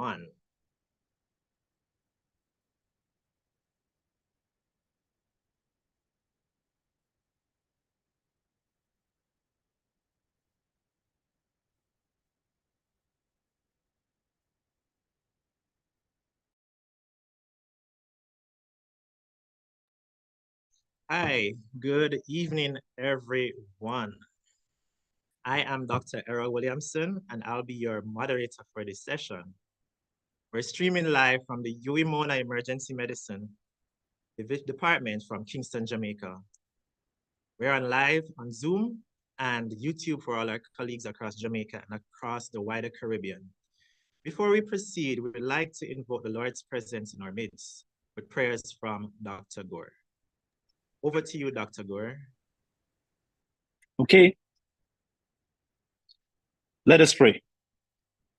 one. Hi, good evening, everyone. I am Dr. Errol Williamson, and I'll be your moderator for this session. We're streaming live from the UWI Mona Emergency Medicine department from Kingston, Jamaica. We're on live on Zoom and YouTube for all our colleagues across Jamaica and across the wider Caribbean. Before we proceed, we would like to invoke the Lord's presence in our midst with prayers from Dr. Gore. Over to you, Dr. Gore. Okay. Let us pray.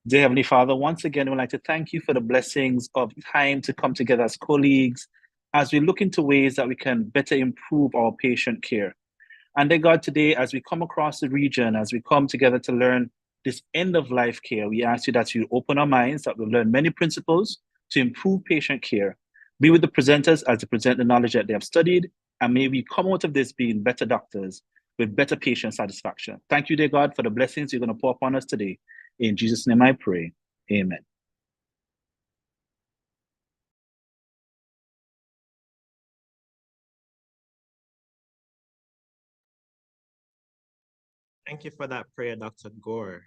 Dear Heavenly Father, once again, we'd like to thank you for the blessings of time to come together as colleagues, as we look into ways that we can better improve our patient care. And dear God, today, as we come across the region, as we come together to learn this end-of-life care, we ask you that you open our minds, that we'll learn many principles to improve patient care. Be with the presenters as they present the knowledge that they have studied, and may we come out of this being better doctors with better patient satisfaction. Thank you, dear God, for the blessings you're going to pour upon us today. In Jesus' name I pray. Amen. Thank you for that prayer, Dr. Gore.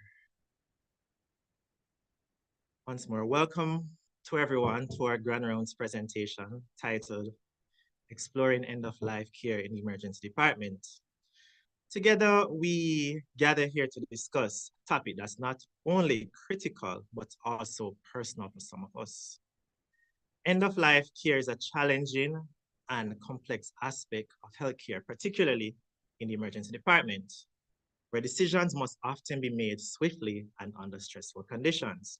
Once more, welcome to everyone to our Grand Rounds presentation titled Exploring End-of-Life Care in the Emergency Department. Together, we gather here to discuss a topic that's not only critical, but also personal for some of us. End-of-life care is a challenging and complex aspect of healthcare, particularly in the emergency department, where decisions must often be made swiftly and under stressful conditions.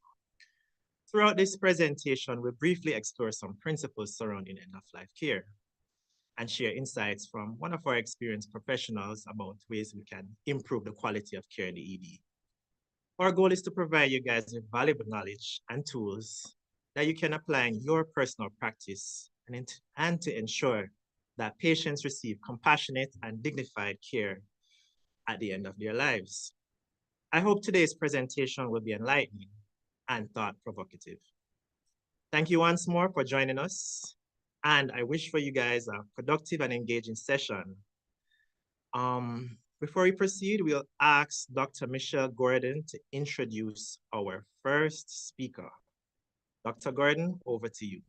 Throughout this presentation, we'll briefly explore some principles surrounding end-of-life care and share insights from one of our experienced professionals about ways we can improve the quality of care in the ED. Our goal is to provide you guys with valuable knowledge and tools that you can apply in your personal practice and to ensure that patients receive compassionate and dignified care at the end of their lives. I hope today's presentation will be enlightening and thought-provocative. Thank you once more for joining us, and I wish for you guys a productive and engaging session. Before we proceed, we'll ask Dr. Michelle Gordon to introduce our first speaker. Dr. Gordon, over to you.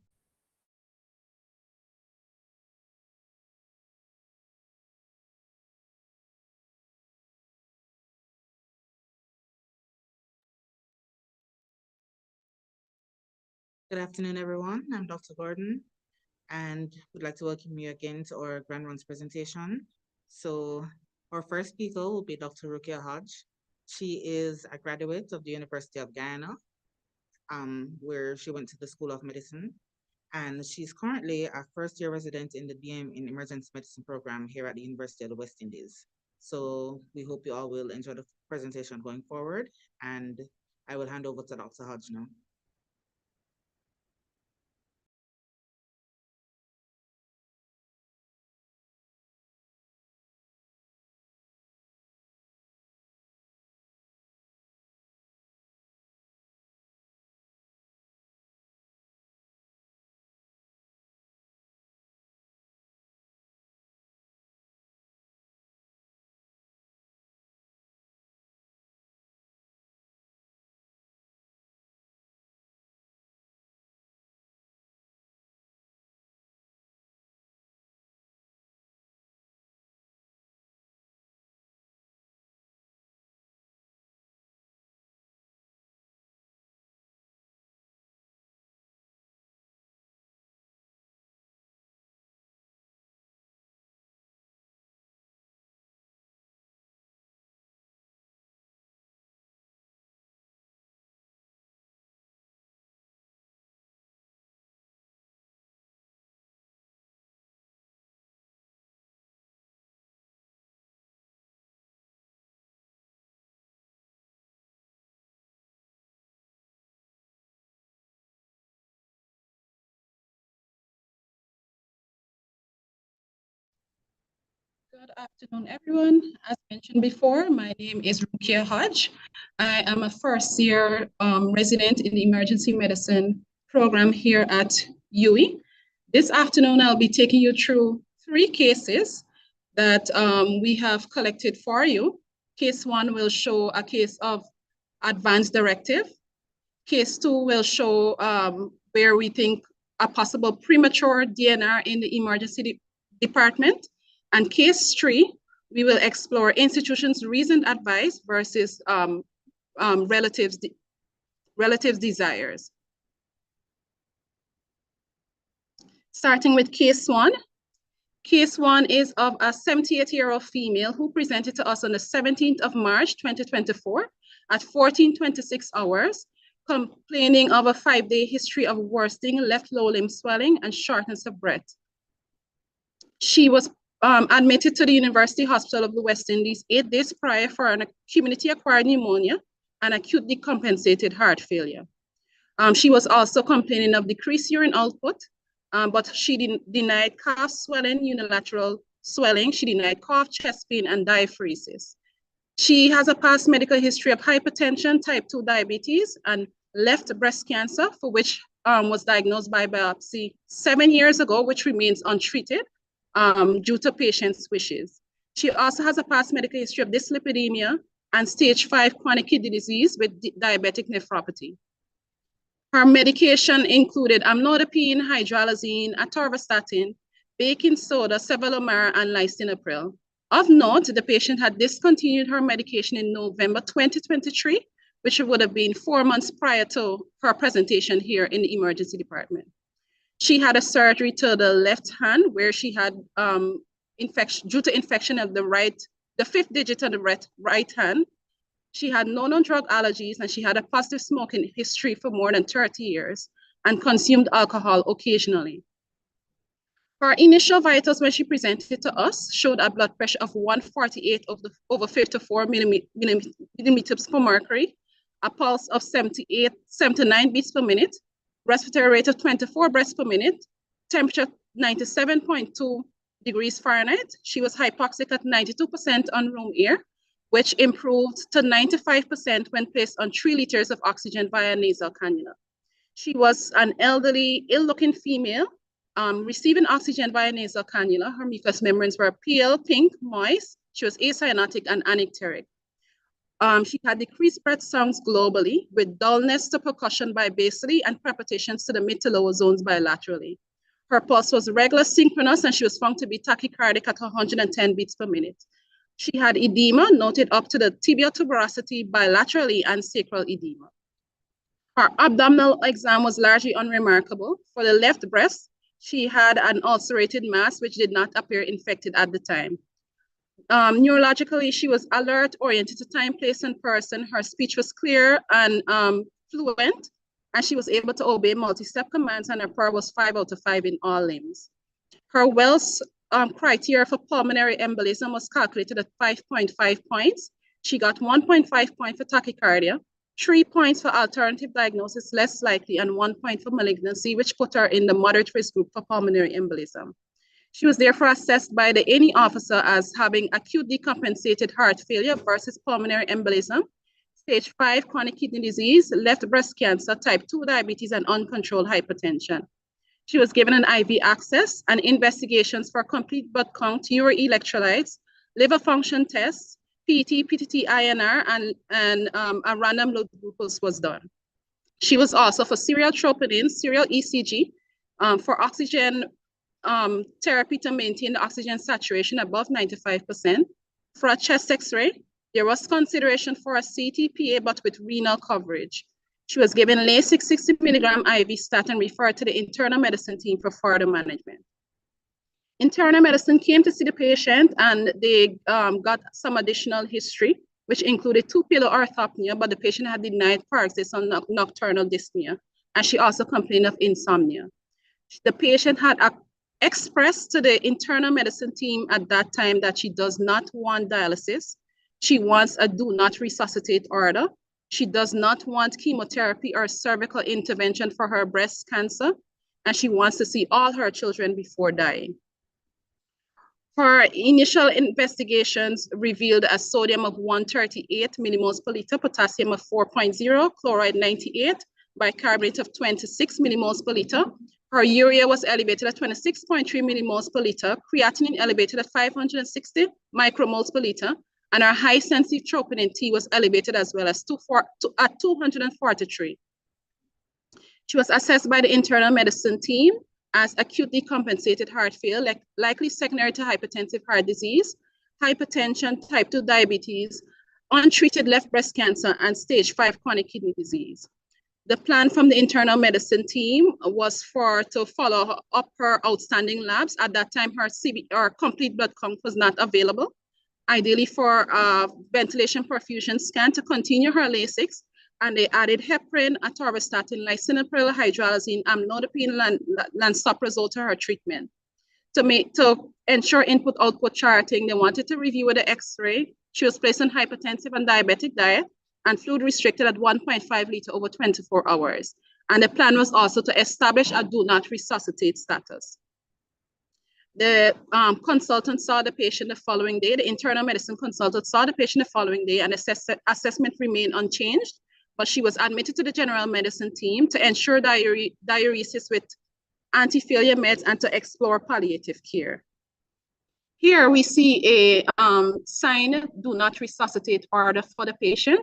Good afternoon, everyone. I'm Dr. Gordon, and we'd like to welcome you again to our Grand Rounds presentation. So our first speaker will be Dr. Rukia Hodge. She is a graduate of the University of Guyana, where she went to the School of Medicine. And she's currently a first-year resident in the DM in Emergency Medicine program here at the University of the West Indies. So we hope you all will enjoy the presentation going forward. And I will hand over to Dr. Hodge now. Good afternoon, everyone. As mentioned before, my name is Rukia Hodge. I am a first-year resident in the emergency medicine program here at UWI. This afternoon, I'll be taking you through 3 cases that we have collected for you. Case 1 will show a case of advanced directive. Case 2 will show where we think a possible premature DNR in the emergency department. And case 3, we will explore institutions' reasoned advice versus relatives' desires. Starting with case 1. Case 1 is of a 78-year-old female who presented to us on the 17th of March, 2024 at 14:26 hours, complaining of a 5-day history of worsening left lower limb swelling and shortness of breath. She was admitted to the University Hospital of the West Indies 8 days prior for an community-acquired pneumonia and acute decompensated heart failure. She was also complaining of decreased urine output, but she denied calf swelling, unilateral swelling. She denied cough, chest pain, and diaphoresis. She has a past medical history of hypertension, type 2 diabetes, and left breast cancer, for which was diagnosed by biopsy 7 years ago, which remains untreated due to patient's wishes. She also has a past medical history of dyslipidemia and stage 5 chronic kidney disease with diabetic nephropathy. Her medication included amlodipine, hydralazine, atorvastatin, baking soda, sevelamer, and lisinopril. Of note, the patient had discontinued her medication in November 2023, which would have been 4 months prior to her presentation here in the emergency department. She had a surgery to the left hand where she had infection due to infection of the 5th digit of the right hand. She had no non-drug allergies, and she had a positive smoking history for more than 30 years and consumed alcohol occasionally. Her initial vitals when she presented to us showed a blood pressure of 148 over 54 millimeters per mercury, a pulse of 79 beats per minute, respiratory rate of 24 breaths per minute, temperature 97.2 degrees Fahrenheit. She was hypoxic at 92% on room air, which improved to 95% when placed on 3 liters of oxygen via nasal cannula. She was an elderly, ill-looking female receiving oxygen via nasal cannula. Her mucous membranes were pale, pink, moist. She was acyanotic and anicteric. She had decreased breath sounds globally with dullness to percussion bibasally and crepitations to the mid to lower zones bilaterally. Her pulse was regular synchronous and she was found to be tachycardic at 110 beats per minute. She had edema noted up to the tibial tuberosity bilaterally and sacral edema. Her abdominal exam was largely unremarkable. For the left breast, she had an ulcerated mass which did not appear infected at the time. Neurologically, she was alert, oriented to time, place, and person. Her speech was clear and fluent, and she was able to obey multi-step commands, and her PER was 5 out of 5 in all limbs. Her Wells criteria for pulmonary embolism was calculated at 5.5 points. She got 1.5 points for tachycardia, 3 points for alternative diagnosis, less likely, and 1 point for malignancy, which put her in the moderate risk group for pulmonary embolism. She was therefore assessed by the any officer as having acute decompensated heart failure versus pulmonary embolism, stage 5 chronic kidney disease, left breast cancer, type 2 diabetes, and uncontrolled hypertension. She was given an IV access and investigations for complete blood count, urine electrolytes, liver function tests, PET, PTT, INR, and a random blood glucose was done. She was also for serial troponin, serial ECG, for oxygen therapy to maintain the oxygen saturation above 95%. For a chest x-ray, there was consideration for a CTPA, but with renal coverage. She was given Lasix 60 milligram IV statin, referred to the internal medicine team for further management. Internal medicine came to see the patient and they got some additional history, which included 2 pillow orthopnea, but the patient had denied paroxysmal nocturnal dyspnea, and she also complained of insomnia. The patient had expressed to the internal medicine team at that time that she does not want dialysis. She wants a do not resuscitate order. She does not want chemotherapy or cervical intervention for her breast cancer, and she wants to see all her children before dying. Her initial investigations revealed a sodium of 138 millimoles per liter, potassium of 4.0, chloride 98, bicarbonate of 26 millimoles per liter. Her urea was elevated at 26.3 millimoles per liter, creatinine elevated at 560 micromoles per liter, and our high sensitive troponin T was elevated as well as at 243. She was assessed by the internal medicine team as acute decompensated heart failure, likely secondary to hypertensive heart disease, hypertension, type 2 diabetes, untreated left breast cancer, and stage 5 chronic kidney disease. The plan from the internal medicine team was to follow up her outstanding labs. At that time, her complete blood count was not available. Ideally for a ventilation perfusion scan to continue her Lasix, and they added heparin, atorvastatin, lisinopril, hydralazine, amlodipine, lansoprazole to her treatment. To ensure input-output charting, they wanted to review with the X-ray. She was placed on hypertensive and diabetic diet and fluid restricted at 1.5 liter over 24 hours. And the plan was also to establish a do not resuscitate status. The consultant saw the patient the following day. The internal medicine consultant saw the patient the following day, and assessment remained unchanged, but she was admitted to the general medicine team to ensure diuresis with anti-failure meds and to explore palliative care. Here we see a signed do not resuscitate order for the patient.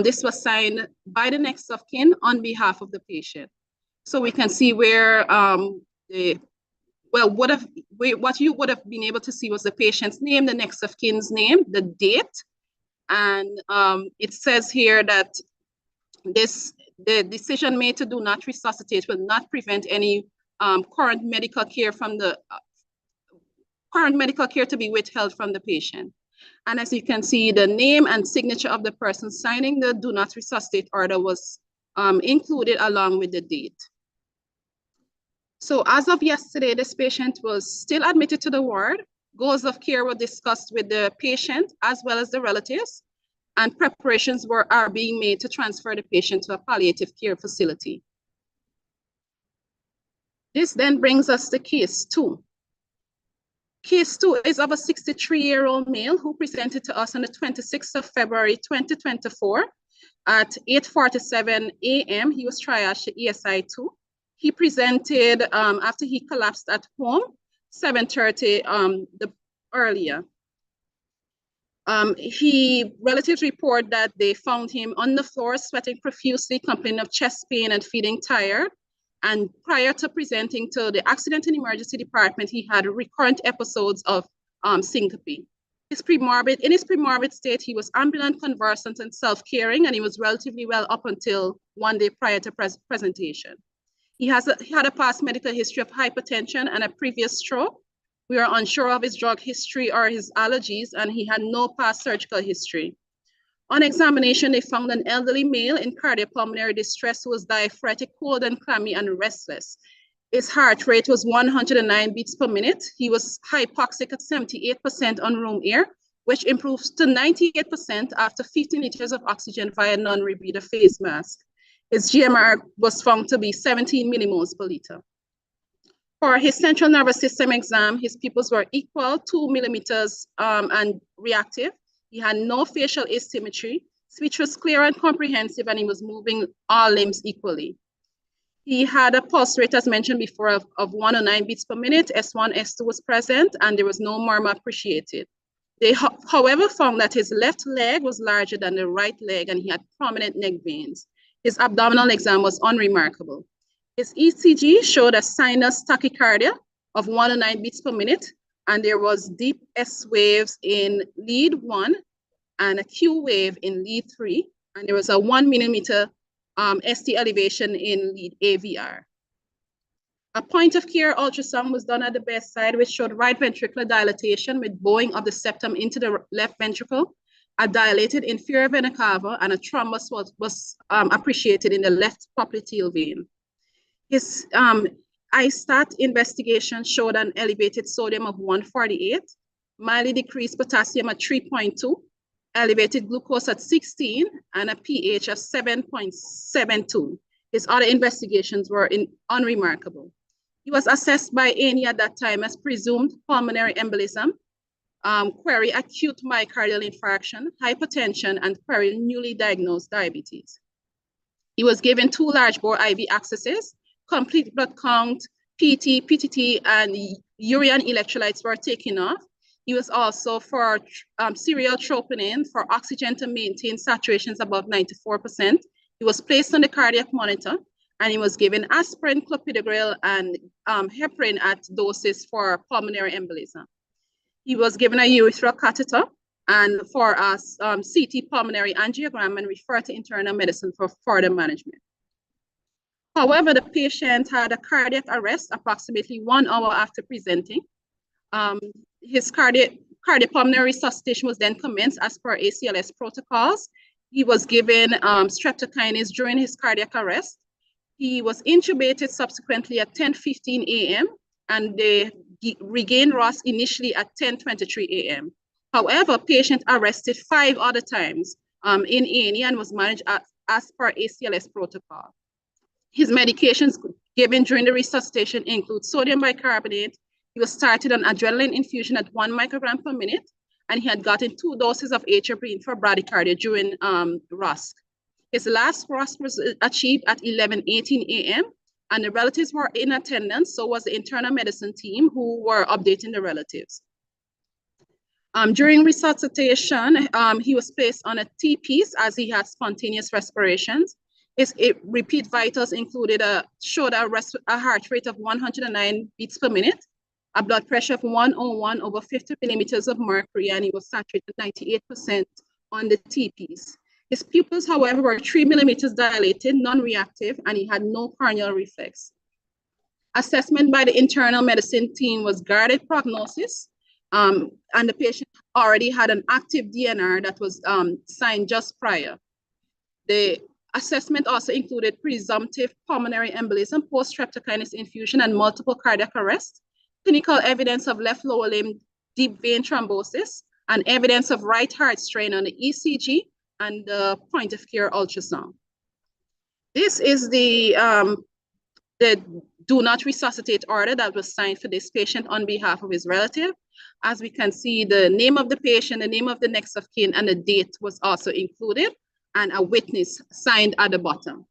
This was signed by the next of kin on behalf of the patient. So we can see where what you would have been able to see was the patient's name, the next of kin's name, the date, and it says here that the decision made to do not resuscitate will not prevent any current medical care to be withheld from the patient. And as you can see, the name and signature of the person signing the do not resuscitate order was included along with the date. So as of yesterday, this patient was still admitted to the ward. Goals of care were discussed with the patient as well as the relatives, and preparations are being made to transfer the patient to a palliative care facility. This then brings us to case 2. Case 2 is of a 63-year-old male who presented to us on the 26th of February, 2024 at 8:47 a.m. He was triaged to ESI 2. He presented after he collapsed at home, 7:30 earlier. Relatives report that they found him on the floor, sweating profusely, complaining of chest pain and feeling tired. And prior to presenting to the accident and emergency department, he had recurrent episodes of syncope. In his premorbid state, he was ambulant, conversant, and self-caring, and he was relatively well up until one day prior to presentation. He had a past medical history of hypertension and a previous stroke. We are unsure of his drug history or his allergies, and he had no past surgical history. On examination, they found an elderly male in cardiopulmonary distress who was diaphoretic, cold and clammy and restless. His heart rate was 109 beats per minute. He was hypoxic at 78% on room air, which improves to 98% after 15 liters of oxygen via non-rebreather phase mask. His GMR was found to be 17 millimoles per liter. For his central nervous system exam, his pupils were equal, 2 millimeters and reactive. He had no facial asymmetry. Speech was clear and comprehensive, and he was moving all limbs equally. He had a pulse rate, as mentioned before, of 109 beats per minute. S1, S2 was present, and there was no murmur appreciated. They, however, found that his left leg was larger than the right leg, and he had prominent neck veins. His abdominal exam was unremarkable. His ECG showed a sinus tachycardia of 109 beats per minute, and there was deep S waves in lead 1 and a Q wave in lead 3, and there was a 1 millimeter ST elevation in lead AVR. A point of care ultrasound was done at the bedside, which showed right ventricular dilatation with bowing of the septum into the left ventricle, a dilated inferior vena cava, and a thrombus was appreciated in the left popliteal vein. His ISTAT investigation showed an elevated sodium of 148, mildly decreased potassium at 3.2, elevated glucose at 16, and a pH of 7.72. His other investigations were unremarkable. He was assessed by A&E at that time as presumed pulmonary embolism, query acute myocardial infarction, hypertension, and query newly diagnosed diabetes. He was given 2 large bore IV accesses, complete blood count, PT, PTT, and urea and electrolytes were taken off. He was also for serial troponin for oxygen to maintain saturations above 94%. He was placed on the cardiac monitor, and he was given aspirin, clopidogrel, and heparin at doses for pulmonary embolism. He was given a urethral catheter and for a CT pulmonary angiogram and referred to internal medicine for further management. However, the patient had a cardiac arrest approximately 1 hour after presenting. His cardiopulmonary resuscitation was then commenced as per ACLS protocols. He was given streptokinase during his cardiac arrest. He was intubated subsequently at 10:15 a.m. and they regained ROS initially at 10:23 a.m. However, patient arrested 5 other times in A&E and was managed as per ACLS protocol. His medications given during the resuscitation include sodium bicarbonate. He was started on adrenaline infusion at 1 microgram per minute, and he had gotten 2 doses of atrial for bradycardia during ROSC. His last ROSC was achieved at 11:18 a.m., and the relatives were in attendance, so was the internal medicine team who were updating the relatives. During resuscitation, he was placed on a T-piece as he had spontaneous respirations. His repeat vitals included showed a heart rate of 109 beats per minute, a blood pressure of 101 over 50 millimeters of mercury, and he was saturated 98% on the T-piece. His pupils, however, were 3 millimeters dilated, non-reactive, and he had no corneal reflex. Assessment by the internal medicine team was guarded prognosis, and the patient already had an active DNR that was signed just prior. The assessment also included presumptive pulmonary embolism, post-streptokinase infusion, and multiple cardiac arrest, clinical evidence of left lower limb deep vein thrombosis, and evidence of right heart strain on the ECG and the point of care ultrasound. This is the do not resuscitate order that was signed for this patient on behalf of his relative. As we can see, the name of the patient, the name of the next of kin, and the date was also included, and a witness signed at the bottom.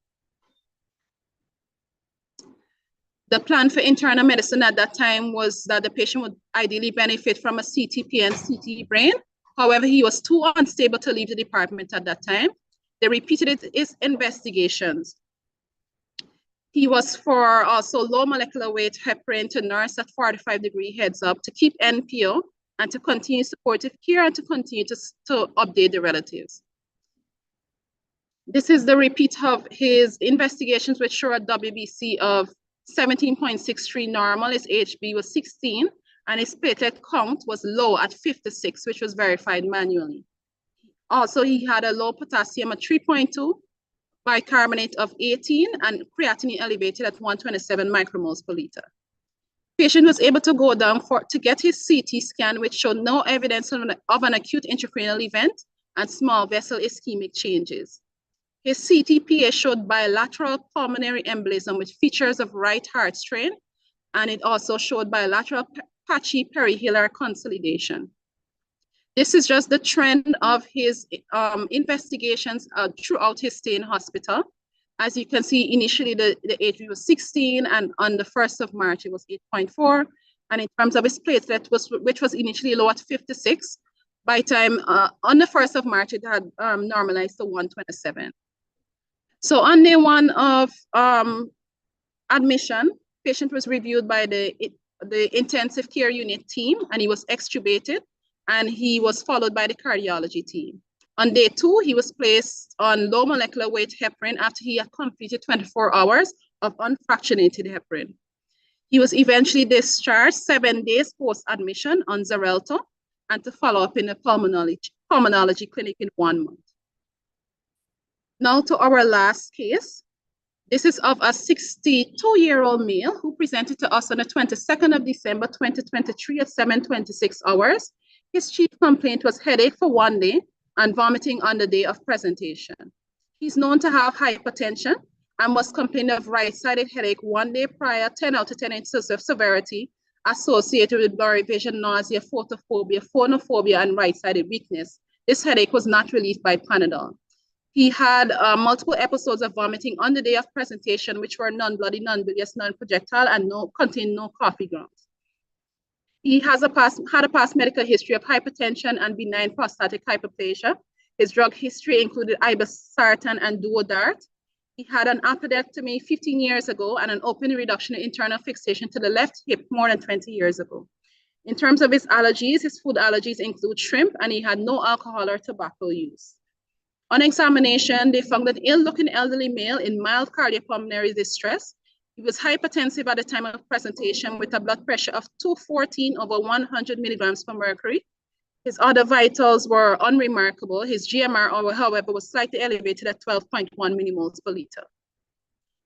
The plan for internal medicine at that time was that the patient would ideally benefit from a CTP and CT brain. However, he was too unstable to leave the department at that time. They repeated his investigations. He was for also low molecular weight heparin to nurse at 45-degree heads up, to keep NPO, and to continue supportive care, and to continue to update the relatives. This is the repeat of his investigations, which show a WBC of 17.63 normal. His HB was 16, and his platelet count was low at 56, which was verified manually. Also, he had a low potassium at 3.2, bicarbonate of 18, and creatinine elevated at 127 micromoles per liter. Patient was able to go down to get his CT scan, which showed no evidence of an acute intracranial event and small vessel ischemic changes. His CTPA showed bilateral pulmonary embolism with features of right heart strain, and it also showed bilateral patchy perihilar consolidation. This is just the trend of his investigations throughout his stay in hospital. As you can see, initially the HB was 16, and on the 1st of March, it was 8.4. And in terms of his platelet, which was initially low at 56, by time on the 1st of March, it had normalized to 127. So on day 1 of admission, patient was reviewed by the intensive care unit team, and he was extubated, and he was followed by the cardiology team. On day 2, he was placed on low molecular weight heparin after he had completed 24 hours of unfractionated heparin. He was eventually discharged 7 days post-admission on Xarelto, and to follow up in the pulmonology clinic in 1 month. Now to our last case. This is of a 62-year-old male who presented to us on the 22nd of December, 2023 at 7:26 hours. His chief complaint was headache for 1 day and vomiting on the day of presentation. He's known to have hypertension, and was complaining of right-sided headache 1 day prior, 10 out of 10 instances of severity associated with blurry vision, nausea, photophobia, phonophobia, and right-sided weakness. This headache was not relieved by Panadol. He had multiple episodes of vomiting on the day of presentation, which were non-bloody, non-bilious, non-projectile, and contained no coffee grounds. He had a past medical history of hypertension and benign prostatic hyperplasia. His drug history included irbesartan and duodart. He had an appendectomy 15 years ago and an open reduction in internal fixation to the left hip more than 20 years ago. In terms of his allergies, his food allergies include shrimp, and he had no alcohol or tobacco use. On examination, they found an ill-looking elderly male in mild cardiopulmonary distress. He was hypertensive at the time of presentation with a blood pressure of 214 over 100 milligrams per mercury. His other vitals were unremarkable. His GMR, however, was slightly elevated at 12.1 millimoles per liter.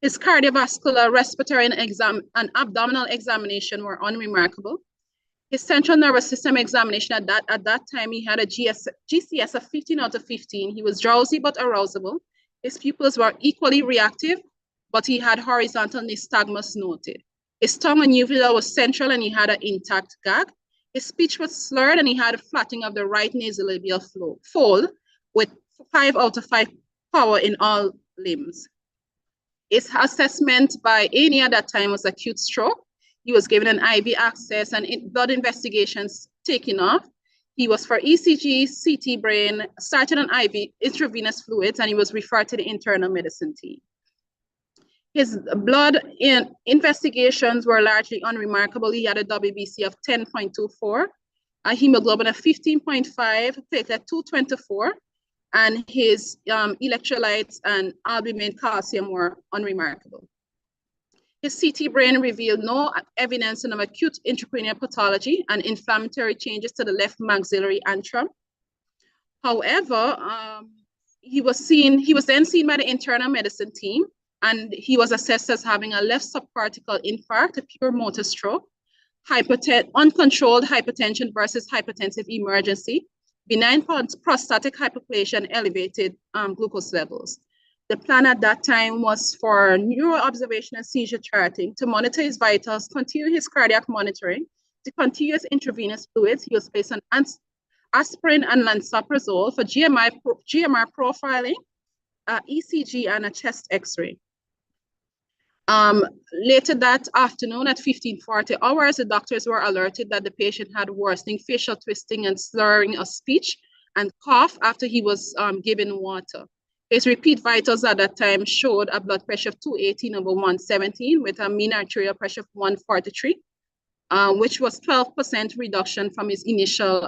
His cardiovascular, respiratory, and abdominal examination were unremarkable. His central nervous system examination at that time, he had a GCS of 15 out of 15. He was drowsy but arousable. His pupils were equally reactive, but he had horizontal nystagmus noted. His tongue and uvula was central, and he had an intact gag. His speech was slurred, and he had a flattening of the right nasolabial fold with 5 out of 5 power in all limbs. His assessment by ANI at that time was acute stroke. He was given an IV access and blood investigations taken off. He was for ECG, CT brain, started on IV intravenous fluids, and he was referred to the internal medicine team. His blood investigations were largely unremarkable. He had a WBC of 10.24, a hemoglobin of 15.5, platelet 224, and his electrolytes and albumin calcium were unremarkable. His CT brain revealed no evidence of acute intracranial pathology and inflammatory changes to the left maxillary antrum. However, he was then seen by the internal medicine team, and he was assessed as having a left subcortical infarct, a pure motor stroke, uncontrolled hypertension versus hypertensive emergency, benign prostatic hyperplasia, and elevated glucose levels. The plan at that time was for neuro observation and seizure charting, to monitor his vitals, continue his cardiac monitoring, to continue his intravenous fluids. He was placed on aspirin and lansoprazole for GMR profiling, ECG, and a chest X-ray. Later that afternoon at 15:40 hours, the doctors were alerted that the patient had worsening facial twisting and slurring of speech and cough after he was given water. His repeat vitals at that time showed a blood pressure of 218 over 117 with a mean arterial pressure of 143, which was 12% reduction from his initial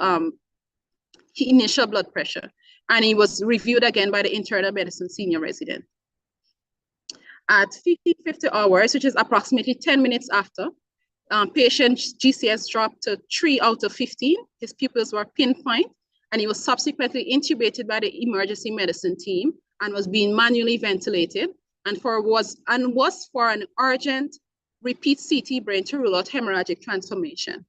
blood pressure. And he was reviewed again by the internal medicine senior resident. At 15:50 hours, which is approximately 10 minutes after, patient's GCS dropped to 3 out of 15. His pupils were pinpoint, and he was subsequently intubated by the emergency medicine team and was being manually ventilated, and was for an urgent repeat CT brain to rule out hemorrhagic transformation.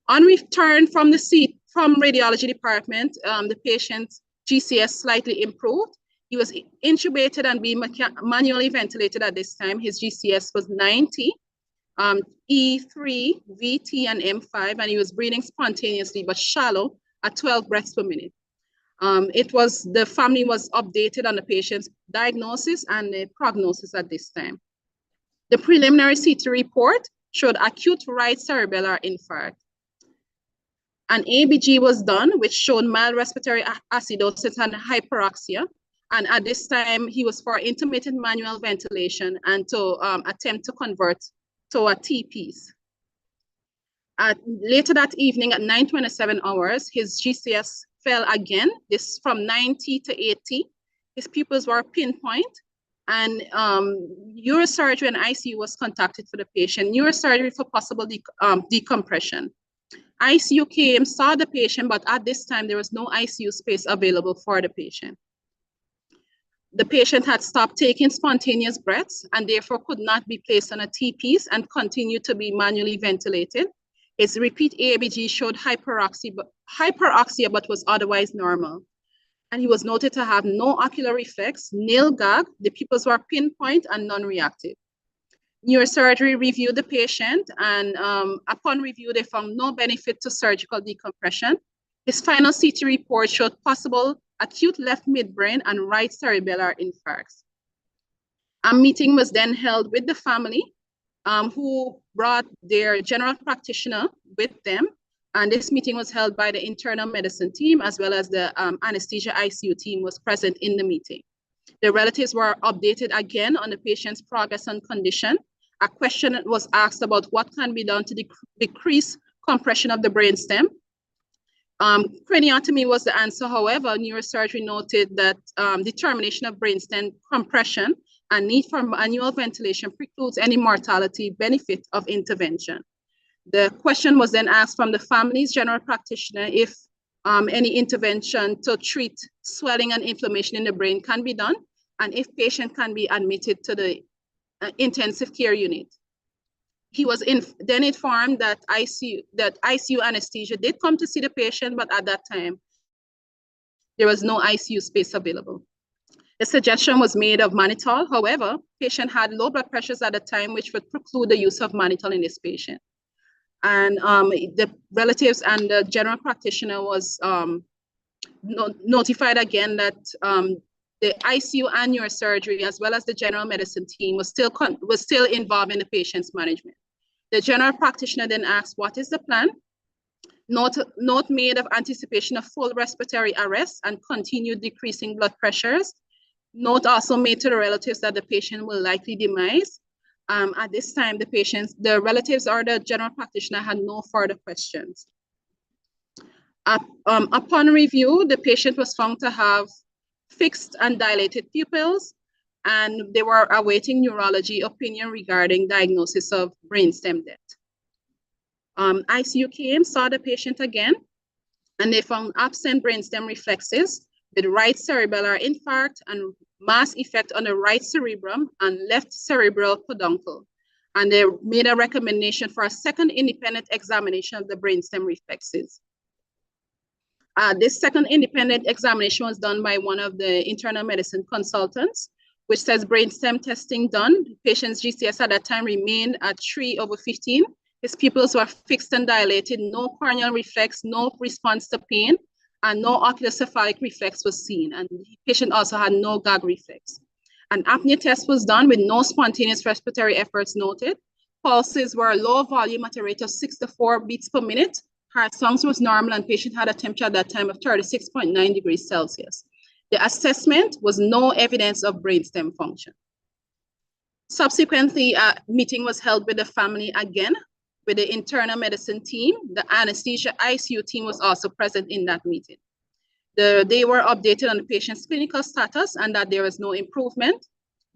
On return from radiology department, the patient's GCS slightly improved. He was intubated and being manually ventilated at this time. His GCS was 90, E3, VT, and M5, and he was breathing spontaneously but shallow at 12 breaths per minute. The family was updated on the patient's diagnosis and the prognosis at this time. The preliminary CT report showed acute right cerebellar infarct. An ABG was done, which showed mild respiratory acidosis and hyperoxia. And at this time, he was for intermittent manual ventilation and to attempt to convert to a T-piece. Later that evening at 9:27 hours, his GCS fell again, this from 90 to 80. His pupils were pinpoint, and neurosurgery and ICU was contacted for the patient. Neurosurgery for possible decompression. ICU came, saw the patient, but at this time, there was no ICU space available for the patient. The patient had stopped taking spontaneous breaths and therefore could not be placed on a T-piece and continued to be manually ventilated. His repeat ABG showed hyperoxia but was otherwise normal. and he was noted to have no ocular reflex, nil gag, the pupils were pinpoint and non-reactive. Neurosurgery reviewed the patient, and upon review, they found no benefit to surgical decompression. His final CT report showed possible acute left midbrain and right cerebellar infarcts. A meeting was then held with the family, who brought their general practitioner with them. And this meeting was held by the internal medicine team, as well as the anesthesia ICU team was present in the meeting. The relatives were updated again on the patient's progress and condition. A question was asked about what can be done to decrease compression of the brainstem. Craniotomy was the answer. However, neurosurgery noted that determination of brainstem compression and need for manual ventilation precludes any mortality benefit of intervention. The question was then asked from the family's general practitioner if any intervention to treat swelling and inflammation in the brain can be done, and if patient can be admitted to the intensive care unit. He was then informed that ICU anesthesia did come to see the patient, but at that time, there was no ICU space available. The suggestion was made of mannitol. However, patient had low blood pressures at the time, which would preclude the use of mannitol in this patient. And the relatives and the general practitioner was notified again that the ICU and neurosurgery, as well as the general medicine team, was still involved in the patient's management. The general practitioner then asked, what is the plan? Note made of anticipation of full respiratory arrest and continued decreasing blood pressures. Note also made to the relatives that the patient will likely demise. At this time, the relatives or the general practitioner had no further questions. Upon review, the patient was found to have fixed and dilated pupils, and they were awaiting neurology opinion regarding diagnosis of brainstem death. ICU came, saw the patient again, and they found absent brainstem reflexes with right cerebellar infarct and mass effect on the right cerebrum and left cerebral peduncle. And they made a recommendation for a second independent examination of the brainstem reflexes. This second independent examination was done by one of the internal medicine consultants, which says brainstem testing done. The patient's GCS at that time remained at 3/15. His pupils were fixed and dilated, no corneal reflex, no response to pain, and no oculocephalic reflex was seen. And the patient also had no gag reflex. An apnea test was done with no spontaneous respiratory efforts noted. Pulses were low volume at a rate of 6 to 4 beats per minute. Heart sounds was normal, and patient had a temperature at that time of 36.9 degrees Celsius. The assessment was no evidence of brainstem function. Subsequently, a meeting was held with the family again, with the internal medicine team. The anesthesia ICU team was also present in that meeting. They were updated on the patient's clinical status and that there was no improvement.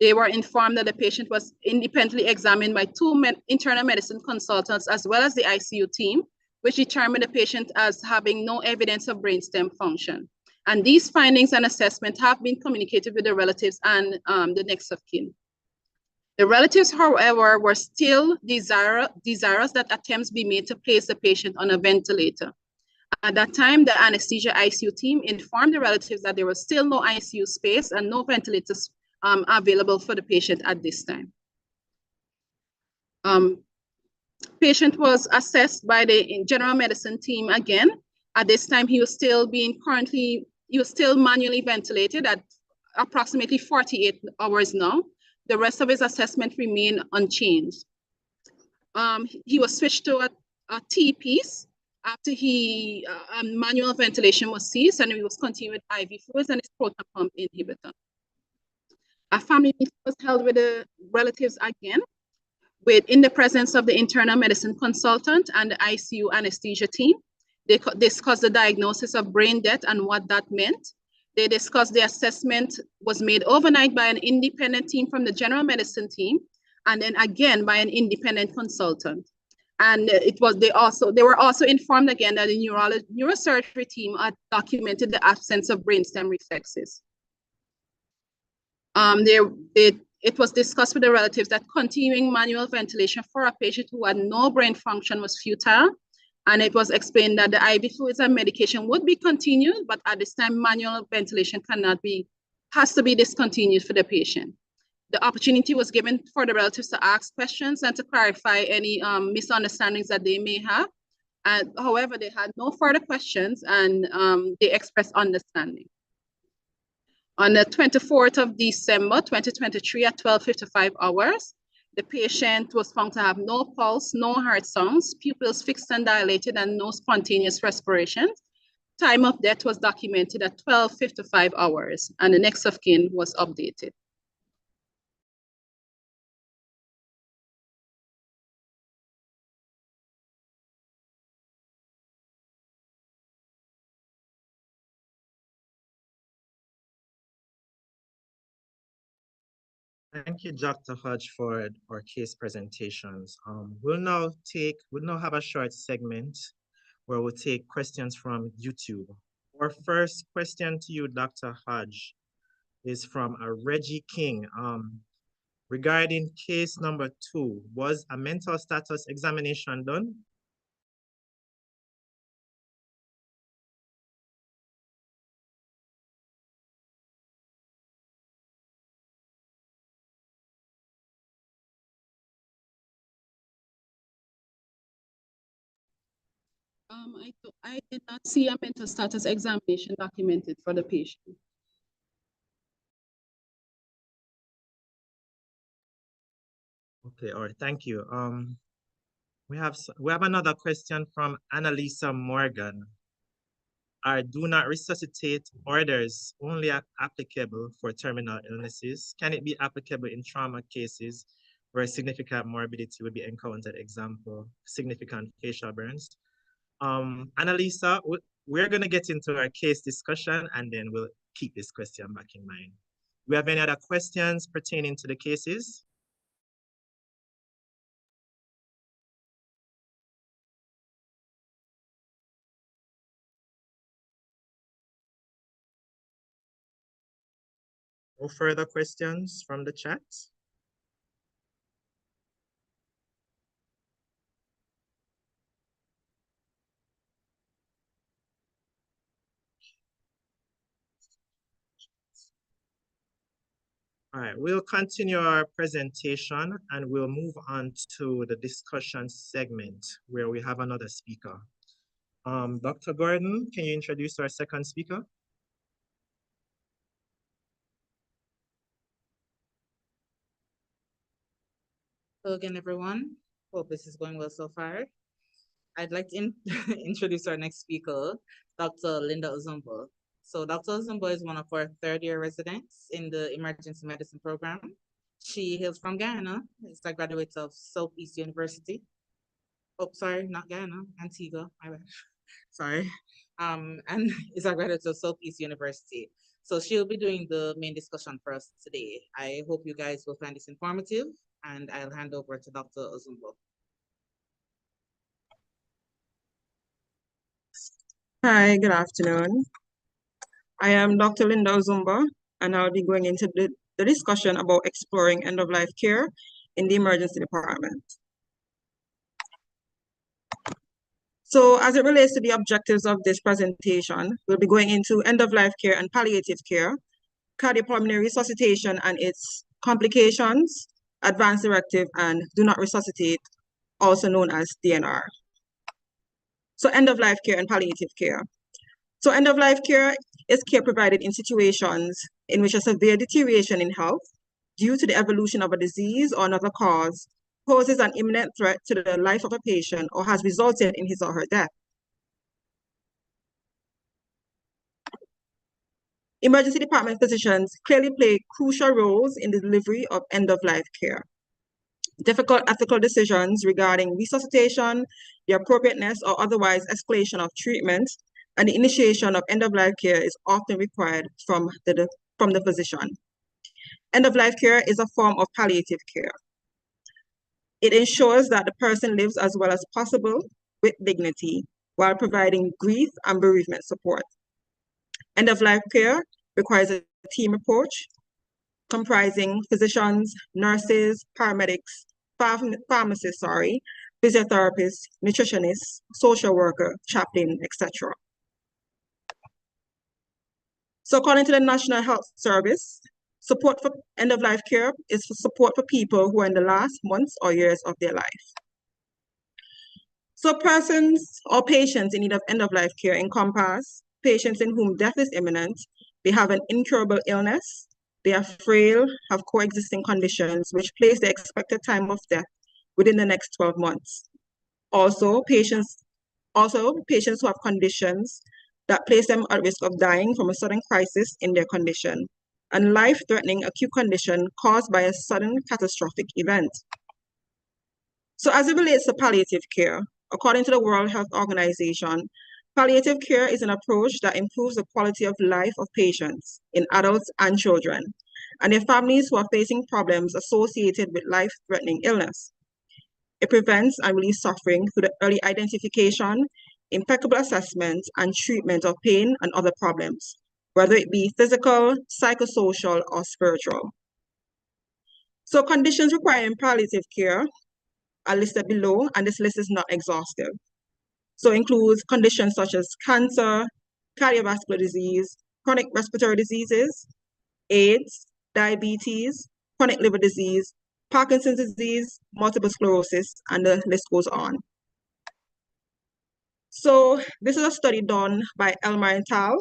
They were informed that the patient was independently examined by 2 internal medicine consultants as well as the ICU team, which determined the patient as having no evidence of brainstem function. And these findings and assessment have been communicated with the relatives and the next of kin. The relatives, however, were still desirous that attempts be made to place the patient on a ventilator. At that time, the anesthesia ICU team informed the relatives that there was still no ICU space and no ventilators available for the patient at this time. Patient was assessed by the general medicine team again. At this time, he was still manually ventilated at approximately 48 hours now. The rest of his assessment remained unchanged. He was switched to a T-piece after manual ventilation was ceased, and he was continued with IV fluids and his proton pump inhibitor. A family meeting was held with the relatives again, in the presence of the internal medicine consultant and the ICU anesthesia team. They discussed the diagnosis of brain death and what that meant. They discussed the assessment was made overnight by an independent team from the general medicine team, and then again by an independent consultant. And they were also informed again that the neurosurgery team had documented the absence of brainstem reflexes. It was discussed with the relatives that continuing manual ventilation for a patient who had no brain function was futile, And it was explained that the IV fluids and medication would be continued, but at this time, manual ventilation has to be discontinued for the patient. The opportunity was given for the relatives to ask questions and to clarify any misunderstandings that they may have. And however, they had no further questions and they expressed understanding. On the 24th of December, 2023 at 12:55 hours, the patient was found to have no pulse, no heart sounds, pupils fixed and dilated, and no spontaneous respiration. Time of death was documented at 12:55 hours, and the next of kin was updated. Thank you, Dr. Hodge, for our case presentations. We'll now have a short segment where we'll take questions from YouTube. Our first question to you, Dr. Hodge, is from Reggie King. Regarding case number 2, was a mental status examination done? I did not see a mental status examination documented for the patient. Okay, all right, thank you. We have another question from Annalisa Morgan. Are do not resuscitate orders only applicable for terminal illnesses? Can it be applicable in trauma cases where significant morbidity would be encountered? Example, significant facial burns. Annalisa, we're going to get into our case discussion and then we'll keep this question back in mind. Do we have any other questions pertaining to the cases? No further questions from the chat? All right, we'll continue our presentation and we'll move on to the discussion segment where we have another speaker. Dr. Gordon, can you introduce our second speaker? Hello again, everyone. Hope this is going well so far. I'd like to introduce our next speaker, Dr. Linda Ozumbo. So Dr. Ozumbo is one of our third-year residents in the emergency medicine program. She hails from Guyana. Is a graduate of Southeast University. Oh, sorry, not Guyana, Antigua, my bad. Sorry. And is a graduate of Southeast University. So she'll be doing the main discussion for us today. I hope you guys will find this informative, and I'll hand over to Dr. Ozumbo. Hi, good afternoon. I am Dr. Linda Ozumbo, and I'll be going into the discussion about exploring end-of-life care in the emergency department. So as it relates to the objectives of this presentation, we'll be going into end-of-life care and palliative care, cardiopulmonary resuscitation and its complications, advanced directive, and do not resuscitate, also known as DNR. So end-of-life care and palliative care. So end-of-life care is care provided in situations in which a severe deterioration in health due to the evolution of a disease or another cause poses an imminent threat to the life of a patient or has resulted in his or her death. Emergency department physicians clearly play crucial roles in the delivery of end-of-life care. Difficult ethical decisions regarding resuscitation, the appropriateness or otherwise escalation of treatment, and the initiation of end-of-life care is often required from the physician. End-of-life care is a form of palliative care. It ensures that the person lives as well as possible with dignity while providing grief and bereavement support. End-of-life care requires a team approach comprising physicians, nurses, paramedics, pharmacists, physiotherapist, nutritionist, social worker, chaplain, etc. So according to the National Health Service, support for end-of-life care is for support for people who are in the last months or years of their life. So persons or patients in need of end-of-life care encompass patients in whom death is imminent, they have an incurable illness, they are frail, have coexisting conditions which place the expected time of death within the next 12 months. Also, patients who have conditions that place them at risk of dying from a sudden crisis in their condition, and life-threatening acute condition caused by a sudden catastrophic event. So as it relates to palliative care, according to the World Health Organization, palliative care is an approach that improves the quality of life of patients in adults and children, and their families who are facing problems associated with life-threatening illness. It prevents and relieves suffering through the early identification, impeccable assessment, and treatment of pain and other problems, whether it be physical, psychosocial, or spiritual. So conditions requiring palliative care are listed below, and this list is not exhaustive. So it includes conditions such as cancer, cardiovascular disease, chronic respiratory diseases, AIDS, diabetes, chronic liver disease, Parkinson's disease, multiple sclerosis, and the list goes on. So this is a study done by Elmer and Tal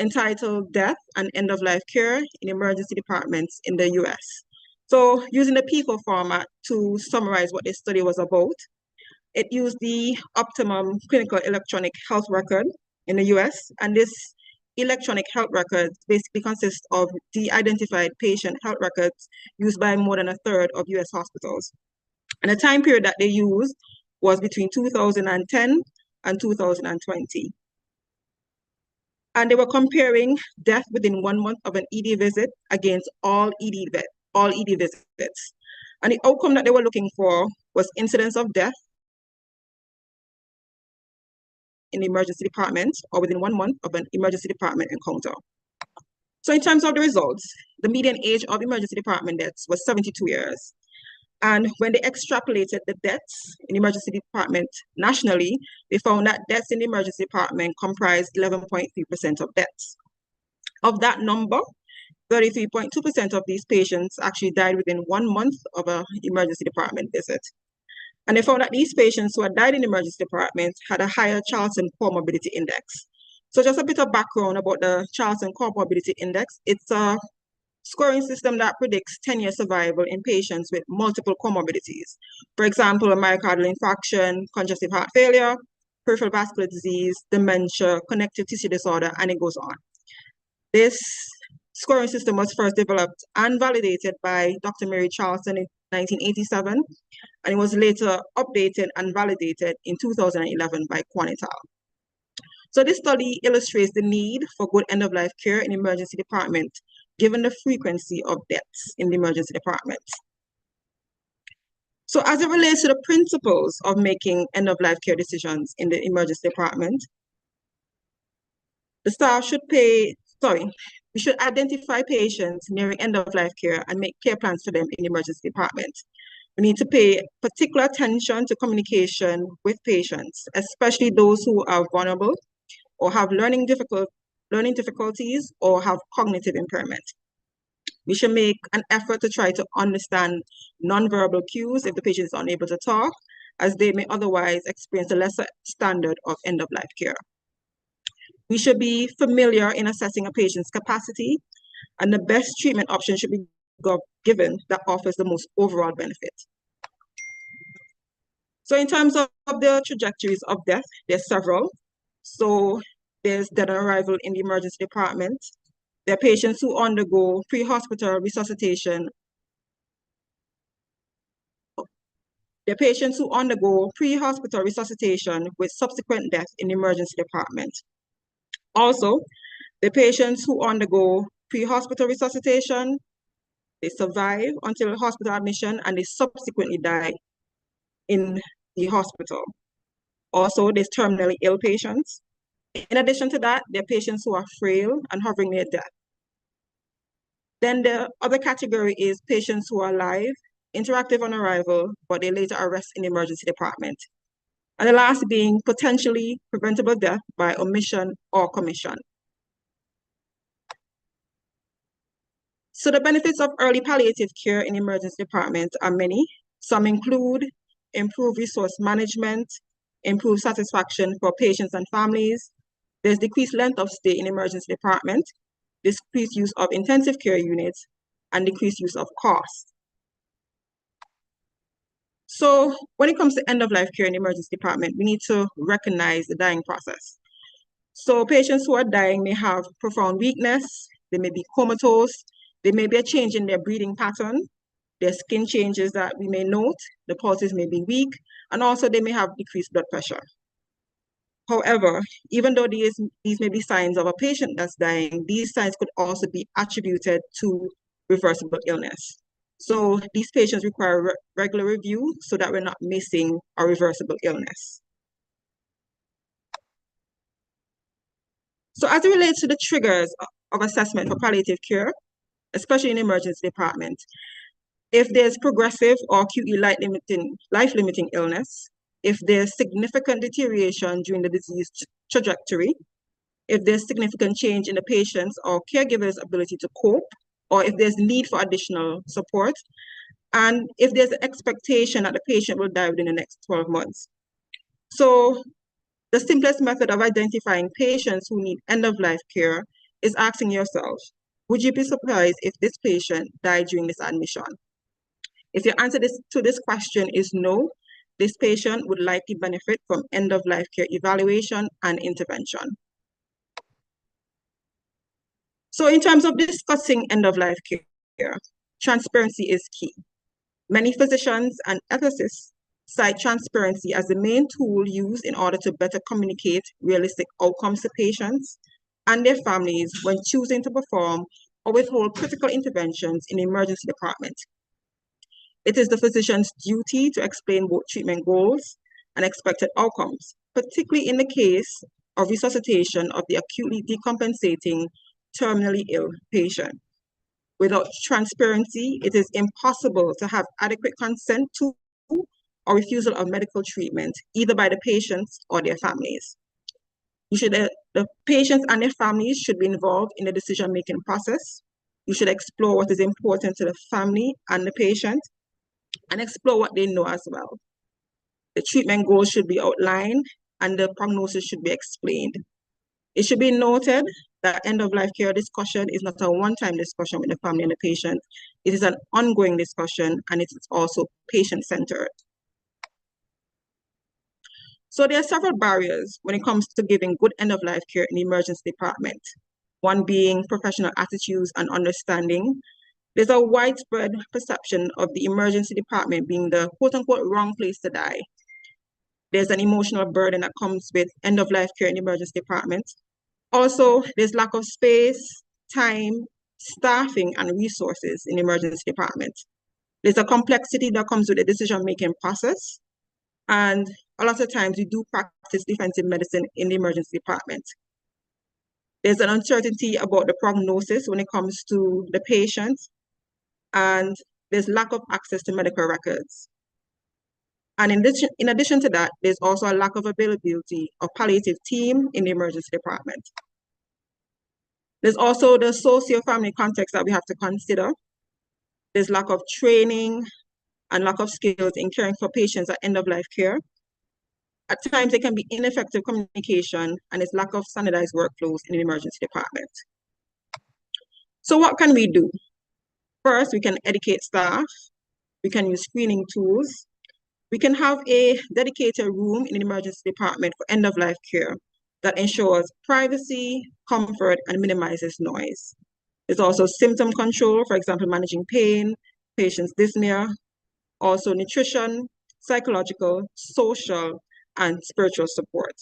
entitled Death and End-of-Life Care in Emergency Departments in the US. So using the PICO format to summarize what this study was about, it used the Optimum Clinical Electronic Health Record in the US, and this electronic health record basically consists of de-identified patient health records used by more than a third of US hospitals. And the time period that they used was between 2010 and 2020. And they were comparing death within 1 month of an ED visit against all ED visits. And the outcome that they were looking for was incidence of death in the emergency department or within 1 month of an emergency department encounter. So in terms of the results, the median age of emergency department deaths was 72 years. And when they extrapolated the deaths in the emergency department nationally, they found that deaths in the emergency department comprised 11.3% of deaths. Of that number, 33.2% of these patients actually died within 1 month of an emergency department visit. And they found that these patients who had died in the emergency department had a higher Charlton Comorbidity Index. So just a bit of background about the Charlton Comorbidity Index. It's a scoring system that predicts 10-year survival in patients with multiple comorbidities. For example, a myocardial infarction, congestive heart failure, peripheral vascular disease, dementia, connective tissue disorder, and it goes on. This scoring system was first developed and validated by Dr. Mary Charlton in 1987, and it was later updated and validated in 2011 by Quantital. So this study illustrates the need for good end-of-life care in emergency department, given the frequency of deaths in the emergency department. So as it relates to the principles of making end-of-life care decisions in the emergency department, the staff should we should identify patients nearing end-of-life care and make care plans for them in the emergency department. We need to pay particular attention to communication with patients, especially those who are vulnerable or have learning difficulties or have cognitive impairment. We should make an effort to try to understand nonverbal cues if the patient is unable to talk, as they may otherwise experience a lesser standard of end-of-life care. We should be familiar in assessing a patient's capacity, and the best treatment option should be given that offers the most overall benefit. So in terms of the trajectories of death, there's several. So there's death on arrival in the emergency department. There are patients who undergo pre-hospital resuscitation. There are patients who undergo pre-hospital resuscitation with subsequent death in the emergency department. Also, the patients who undergo pre-hospital resuscitation, they survive until hospital admission and they subsequently die in the hospital. Also, there's terminally ill patients. In addition to that, there are patients who are frail and hovering near death. Then the other category is patients who are alive interactive on arrival, but they later arrest in the emergency department. And the last being potentially preventable death by omission or commission. So the benefits of early palliative care in the emergency department are many. Some include improved resource management, improved satisfaction for patients and families. There's decreased length of stay in the emergency department, decreased use of intensive care units, and decreased use of costs. So when it comes to end-of-life care in the emergency department, we need to recognize the dying process. So patients who are dying may have profound weakness, they may be comatose, there may be a change in their breathing pattern, their skin changes that we may note, the pulses may be weak, and also they may have decreased blood pressure. However, even though these may be signs of a patient that's dying, these signs could also be attributed to reversible illness. So these patients require regular review so that we're not missing a reversible illness. So as it relates to the triggers of assessment for palliative care, especially in emergency department, if there's progressive or acutely life-limiting illness, if there's significant deterioration during the disease trajectory, if there's significant change in the patient's or caregiver's ability to cope, or if there's need for additional support, and if there's an expectation that the patient will die within the next 12 months. So the simplest method of identifying patients who need end-of-life care is asking yourself, would you be surprised if this patient died during this admission? If your answer to this question is no, this patient would likely benefit from end-of-life care evaluation and intervention. So in terms of discussing end-of-life care, transparency is key. Many physicians and ethicists cite transparency as the main tool used in order to better communicate realistic outcomes to patients and their families when choosing to perform or withhold critical interventions in the emergency department. It is the physician's duty to explain both treatment goals and expected outcomes, particularly in the case of resuscitation of the acutely decompensating, terminally ill patient. Without transparency, it is impossible to have adequate consent to or refusal of medical treatment, either by the patients or their families. The patients and their families should be involved in the decision-making process. You should explore what is important to the family and the patient, and explore what they know as well. The treatment goals should be outlined, and the prognosis should be explained. It should be noted that end-of-life care discussion is not a one-time discussion with the family and the patient. It is an ongoing discussion, and it is also patient-centered. So there are several barriers when it comes to giving good end-of-life care in the emergency department. One being professional attitudes and understanding. There's a widespread perception of the emergency department being the quote-unquote wrong place to die. There's an emotional burden that comes with end-of-life care in the emergency department. Also, there's lack of space, time, staffing, and resources in the emergency department. There's a complexity that comes with the decision-making process. And a lot of times we do practice defensive medicine in the emergency department. There's an uncertainty about the prognosis when it comes to the patient, and there's lack of access to medical records. And in addition to that, there's also a lack of availability of palliative team in the emergency department. There's also the socio-family context that we have to consider. There's lack of training and lack of skills in caring for patients at end-of-life care. At times, there can be ineffective communication, and there's lack of standardized workflows in the emergency department. So what can we do? First, we can educate staff. We can use screening tools. We can have a dedicated room in the emergency department for end-of-life care that ensures privacy, comfort, and minimizes noise. There's also symptom control, for example, managing pain, patient's dyspnea, also nutrition, psychological, social, and spiritual support.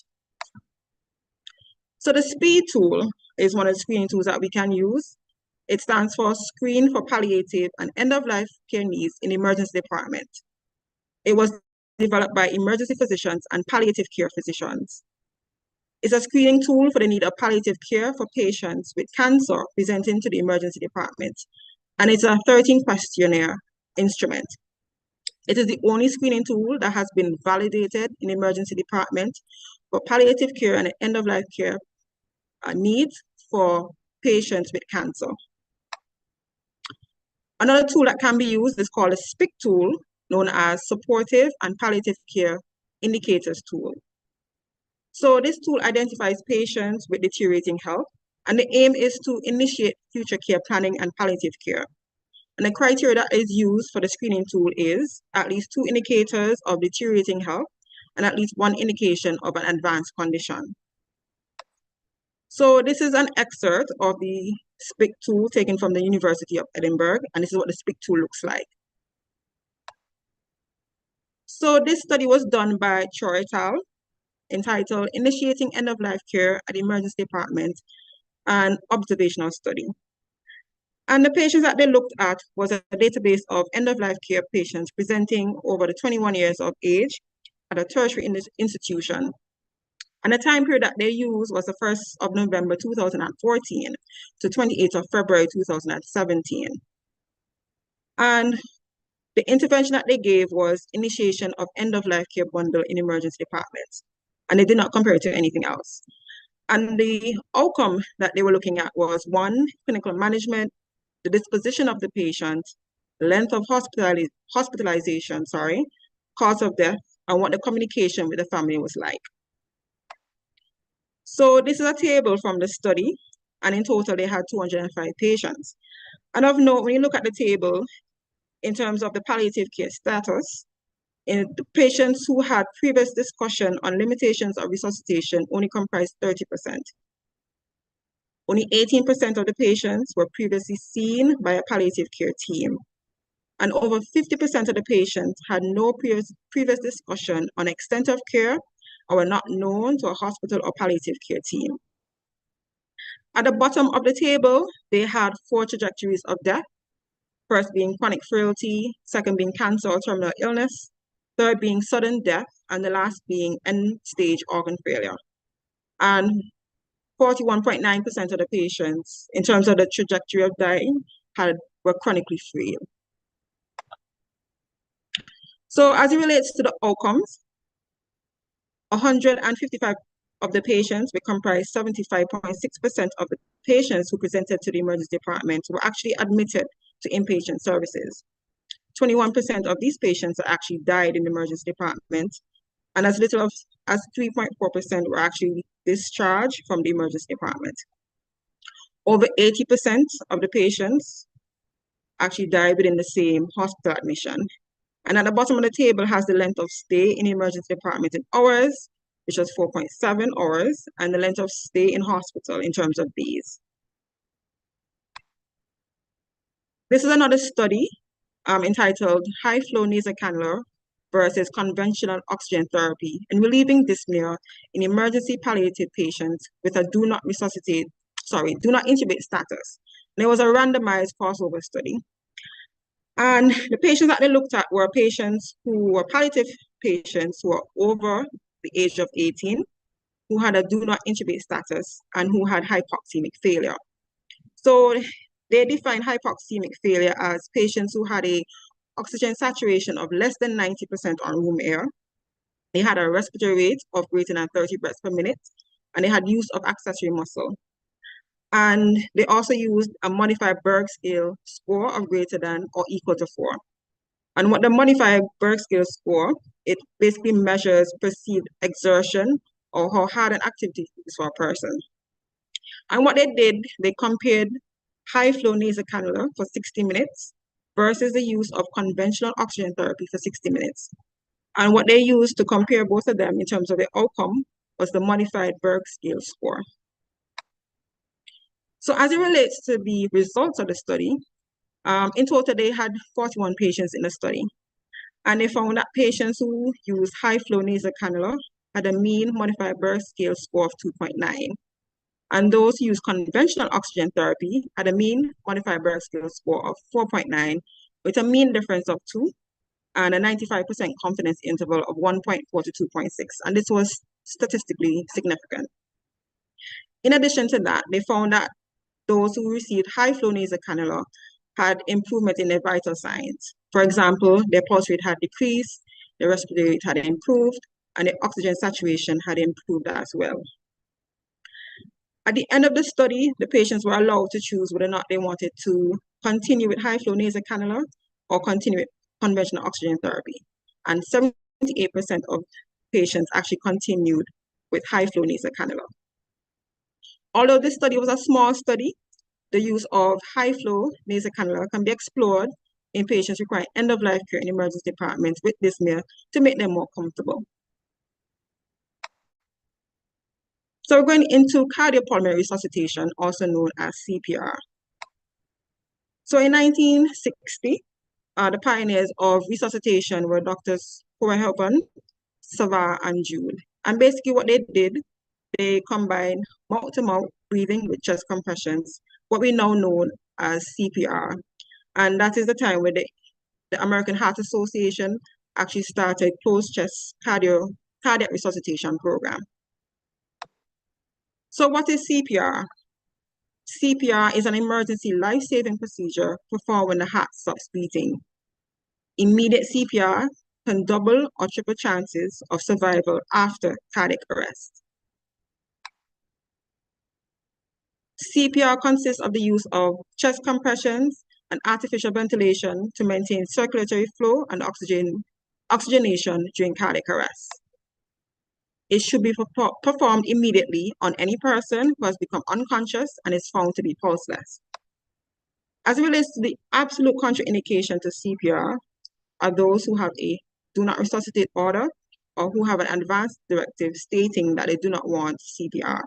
So the SPEED tool is one of the screening tools that we can use. It stands for Screen for Palliative and End-of-Life Care Needs in the Emergency Department. It was developed by emergency physicians and palliative care physicians. It's a screening tool for the need of palliative care for patients with cancer presenting to the emergency department. And it's a 13 questionnaire instrument. It is the only screening tool that has been validated in the emergency department for palliative care and end-of-life care needs for patients with cancer. Another tool that can be used is called a SPIC tool, known as Supportive and Palliative Care Indicators tool. So this tool identifies patients with deteriorating health, and the aim is to initiate future care planning and palliative care. And the criteria that is used for the screening tool is at least 2 indicators of deteriorating health and at least 1 indication of an advanced condition. So this is an excerpt of the SPIC tool taken from the University of Edinburgh, and this is what the SPIC tool looks like. So this study was done by Choi et al., entitled Initiating End-of-Life Care at the Emergency Department, an Observational Study. And the patients that they looked at was a database of end-of-life care patients presenting over the 21 years of age at a tertiary institution. And the time period that they used was the 1st of November 2014 to 28th of February 2017. And the intervention that they gave was initiation of end-of-life care bundle in emergency departments. And they did not compare it to anything else. And the outcome that they were looking at was 1, clinical management, the disposition of the patient, length of hospitalization, cause of death, and what the communication with the family was like. So this is a table from the study, and in total they had 205 patients. And of note, when you look at the table, in terms of the palliative care status, in the patients who had previous discussion on limitations of resuscitation only comprised 30%. Only 18% of the patients were previously seen by a palliative care team. And over 50% of the patients had no previous discussion on extent of care or were not known to a hospital or palliative care team. At the bottom of the table, they had 4 trajectories of death. First being chronic frailty, second being cancer or terminal illness, third being sudden death, and the last being end-stage organ failure. And 41.9% of the patients, in terms of the trajectory of dying, were chronically frail. So as it relates to the outcomes, 155 of the patients, which comprise 75.6% of the patients who presented to the emergency department, were actually admitted to inpatient services. 21% of these patients actually died in the emergency department, and as little as 3.4% were actually discharged from the emergency department. Over 80% of the patients actually died within the same hospital admission. And at the bottom of the table has the length of stay in the emergency department in hours, which was 4.7 hours, and the length of stay in hospital in terms of days. This is another study entitled High Flow Nasal Cannula versus Conventional Oxygen Therapy and Relieving Dyspnea in Emergency Palliative Patients with a do not intubate status. And it was a randomized crossover study. And the patients that they looked at were patients who were palliative patients who were over the age of 18, who had a do not intubate status, and who had hypoxemic failure. So they define hypoxemic failure as patients who had a oxygen saturation of less than 90% on room air. They had a respiratory rate of greater than 30 breaths per minute, and they had use of accessory muscle. And they also used a modified Berg scale score of greater than or equal to 4. And what the modified Berg scale score, it basically measures perceived exertion or how hard an activity is for a person. And what they did, they compared high flow nasal cannula for 60 minutes versus the use of conventional oxygen therapy for 60 minutes. And what they used to compare both of them in terms of the outcome was the modified Berg scale score. So as it relates to the results of the study, in total they had 41 patients in the study. And they found that patients who used high flow nasal cannula had a mean modified Berg scale score of 2.9. And those who use conventional oxygen therapy had a mean modified Berg scale score of 4.9 with a mean difference of 2 and a 95% confidence interval of 1.4 to 2.6. And this was statistically significant. In addition to that, they found that those who received high flow nasal cannula had improvement in their vital signs. For example, their pulse rate had decreased, their respiratory rate had improved, and their oxygen saturation had improved as well. At the end of the study, the patients were allowed to choose whether or not they wanted to continue with high-flow nasal cannula or continue with conventional oxygen therapy. And 78% of patients actually continued with high-flow nasal cannula. Although this study was a small study, the use of high-flow nasal cannula can be explored in patients requiring end-of-life care in emergency departments with dyspnea to make them more comfortable. So we're going into cardiopulmonary resuscitation, also known as CPR. So in 1960, the pioneers of resuscitation were Doctors Hohenhoven, Savard, and Jude. And basically what they did, they combined mouth-to-mouth breathing with chest compressions, what we now know as CPR. And that is the time where the American Heart Association actually started closed chest cardiac resuscitation program. So what is CPR? CPR is an emergency life-saving procedure performed when the heart stops beating. Immediate CPR can double or triple chances of survival after cardiac arrest. CPR consists of the use of chest compressions and artificial ventilation to maintain circulatory flow and oxygenation during cardiac arrest. It should be performed immediately on any person who has become unconscious and is found to be pulseless. As it relates to the absolute contraindication to CPR are those who have a do not resuscitate order or who have an advance directive stating that they do not want CPR.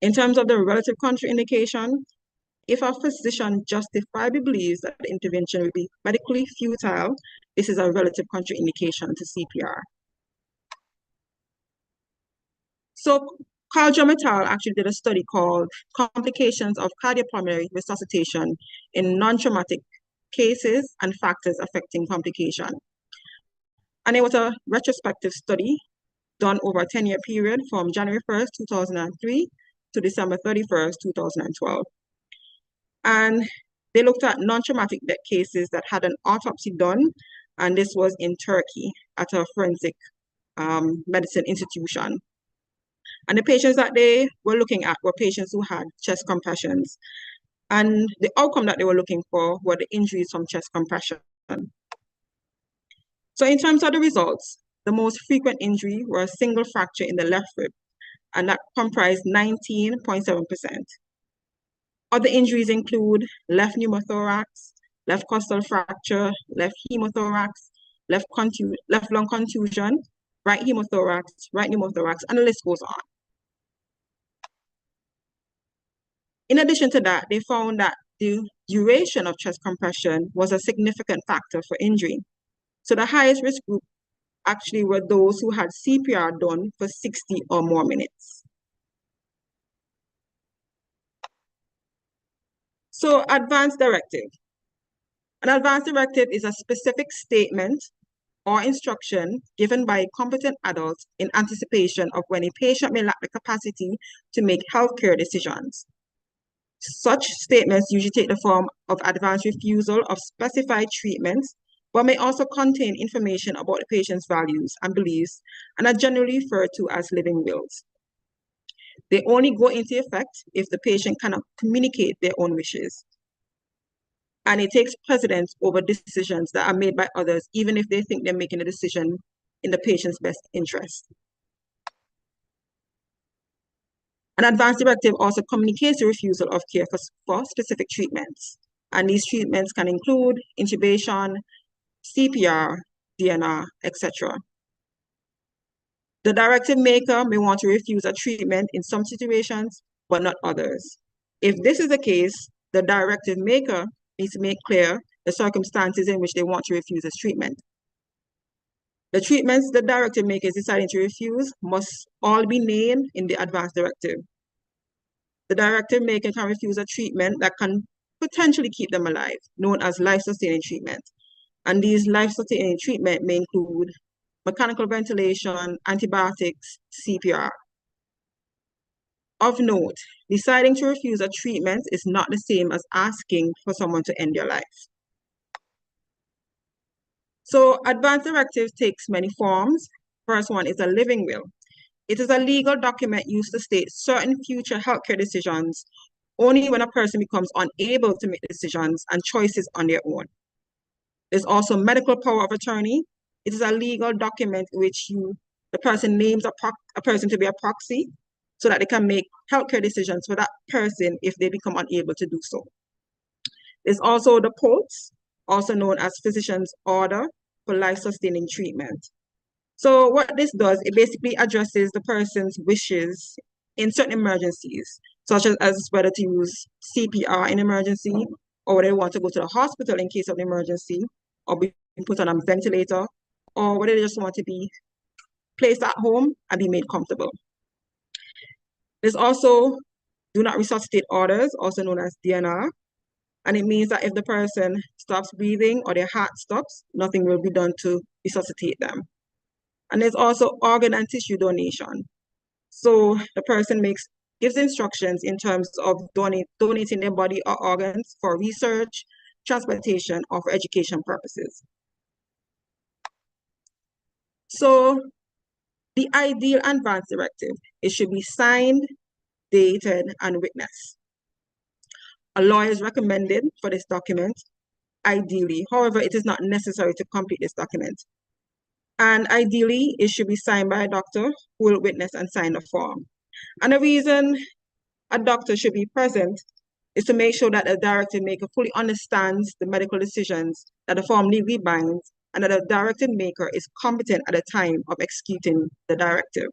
In terms of the relative contraindication, if a physician justifiably believes that the intervention will be medically futile, this is a relative contraindication to CPR. So Carl Jometal actually did a study called Complications of Cardiopulmonary Resuscitation in Non-Traumatic Cases and Factors Affecting Complication. And it was a retrospective study done over a 10-year period from January 1st, 2003 to December 31st, 2012. And they looked at non-traumatic death cases that had an autopsy done, and this was in Turkey at a forensic medicine institution. And the patients that they were looking at were patients who had chest compressions. And the outcome that they were looking for were the injuries from chest compression. So in terms of the results, the most frequent injury were a single fracture in the left rib, and that comprised 19.7%. Other injuries include left pneumothorax, left costal fracture, left hemothorax, left lung contusion, right pneumothorax, and the list goes on. In addition to that, they found that the duration of chest compression was a significant factor for injury. So the highest risk group actually were those who had CPR done for 60 or more minutes. So advance directive. An advance directive is a specific statement or instruction given by a competent adult in anticipation of when a patient may lack the capacity to make healthcare decisions. Such statements usually take the form of advance refusal of specified treatments, but may also contain information about the patient's values and beliefs and are generally referred to as living wills. They only go into effect if the patient cannot communicate their own wishes. And it takes precedence over decisions that are made by others, even if they think they're making a decision in the patient's best interest. An advance directive also communicates the refusal of care for specific treatments. And these treatments can include intubation, CPR, DNR, etc. The directive maker may want to refuse a treatment in some situations, but not others. If this is the case, the directive maker needs to make clear the circumstances in which they want to refuse this treatment. The treatments the directive maker is deciding to refuse must all be named in the advance directive. The directive maker can refuse a treatment that can potentially keep them alive, known as life-sustaining treatment. And these life-sustaining treatment may include mechanical ventilation, antibiotics, CPR. Of note, deciding to refuse a treatment is not the same as asking for someone to end their life. So advance directive takes many forms. First one is a living will. It is a legal document used to state certain future healthcare decisions only when a person becomes unable to make decisions and choices on their own. There's also medical power of attorney. It is a legal document which the person names a person to be a proxy so that they can make healthcare decisions for that person if they become unable to do so. There's also the POTS, also known as physician's order for life-sustaining treatment. So what this does, it basically addresses the person's wishes in certain emergencies, such as whether to use CPR in emergency, or whether they want to go to the hospital in case of an emergency, or be put on a ventilator, or whether they just want to be placed at home and be made comfortable. There's also do not resuscitate orders, also known as DNR, and it means that if the person stops breathing or their heart stops, nothing will be done to resuscitate them. And there's also organ and tissue donation. So the person gives instructions in terms of donating their body or organs for research, transplantation, or for education purposes. So the ideal advance directive, it should be signed, dated, and witnessed. A lawyer is recommended for this document, ideally. However, it is not necessary to complete this document. And ideally, it should be signed by a doctor who will witness and sign the form. And the reason a doctor should be present is to make sure that the directive maker fully understands the medical decisions that the form legally binds and that the directive maker is competent at the time of executing the directive.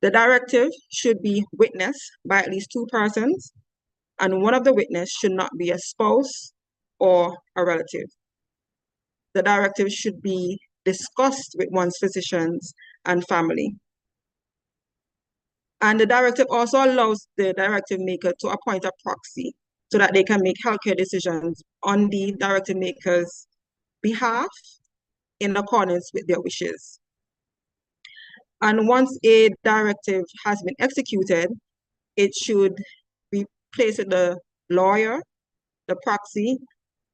The directive should be witnessed by at least 2 persons, and one of the witnesses should not be a spouse or a relative. The directive should be discussed with one's physicians and family. And the directive also allows the directive maker to appoint a proxy so that they can make healthcare decisions on the directive maker's behalf in accordance with their wishes. And once a directive has been executed, it should be placed with the lawyer, the proxy,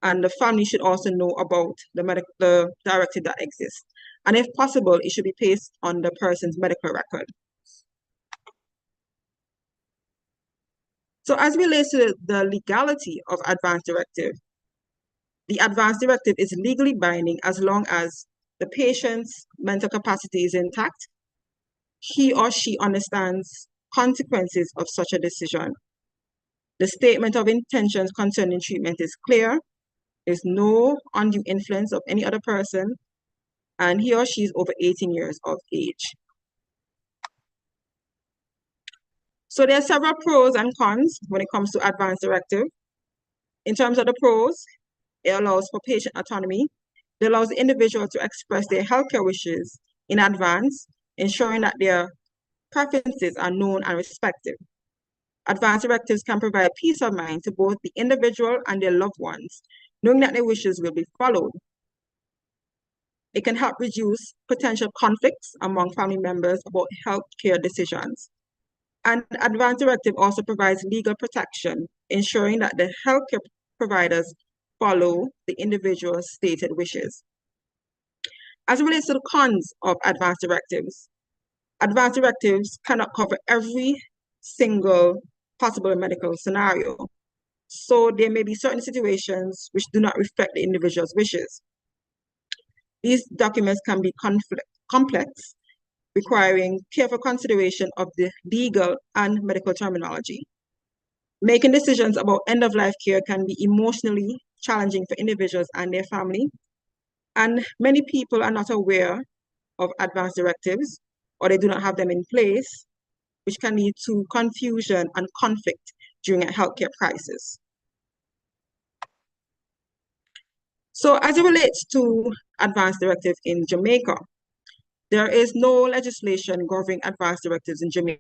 and the family should also know about the directive that exists. And if possible, it should be placed on the person's medical record. So as relates to the legality of advance directive, the advance directive is legally binding as long as the patient's mental capacity is intact, he or she understands consequences of such a decision. The statement of intentions concerning treatment is clear. There's no undue influence of any other person, and he or she is over 18 years of age. So there are several pros and cons when it comes to advance directive. In terms of the pros, it allows for patient autonomy. It allows the individual to express their healthcare wishes in advance, ensuring that their preferences are known and respected. Advance directives can provide peace of mind to both the individual and their loved ones, knowing that their wishes will be followed. It can help reduce potential conflicts among family members about healthcare decisions. And advance directive also provides legal protection, ensuring that the healthcare providers follow the individual's stated wishes. As it relates to the cons of advance directives cannot cover every single possible medical scenario. So there may be certain situations which do not reflect the individual's wishes. These documents can be complex, requiring careful consideration of the legal and medical terminology. Making decisions about end-of-life care can be emotionally challenging for individuals and their family. And many people are not aware of advance directives, or they do not have them in place, which can lead to confusion and conflict during a healthcare crisis. So as it relates to advance directive in Jamaica, there is no legislation governing advance directives in Jamaica.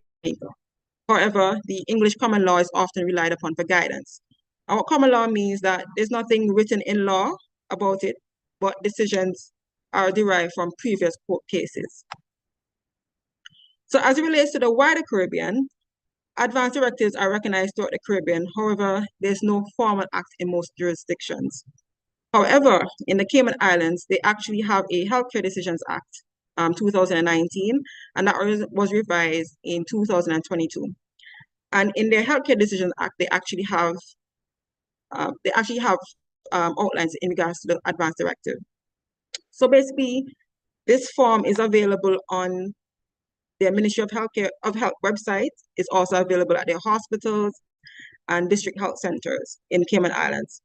However, the English common law is often relied upon for guidance. Our common law means that there's nothing written in law about it, but decisions are derived from previous court cases. So as it relates to the wider Caribbean, Advance directives are recognized throughout the Caribbean. However, there's no formal act in most jurisdictions. However, in the Cayman Islands, they actually have a Healthcare Decisions Act, 2019, and that was revised in 2022. And in their Healthcare Decisions Act, they actually have outlines in regards to the Advance Directive. So basically, this form is available on their Ministry of Health website. It's also available at their hospitals and district health centers in Cayman Islands.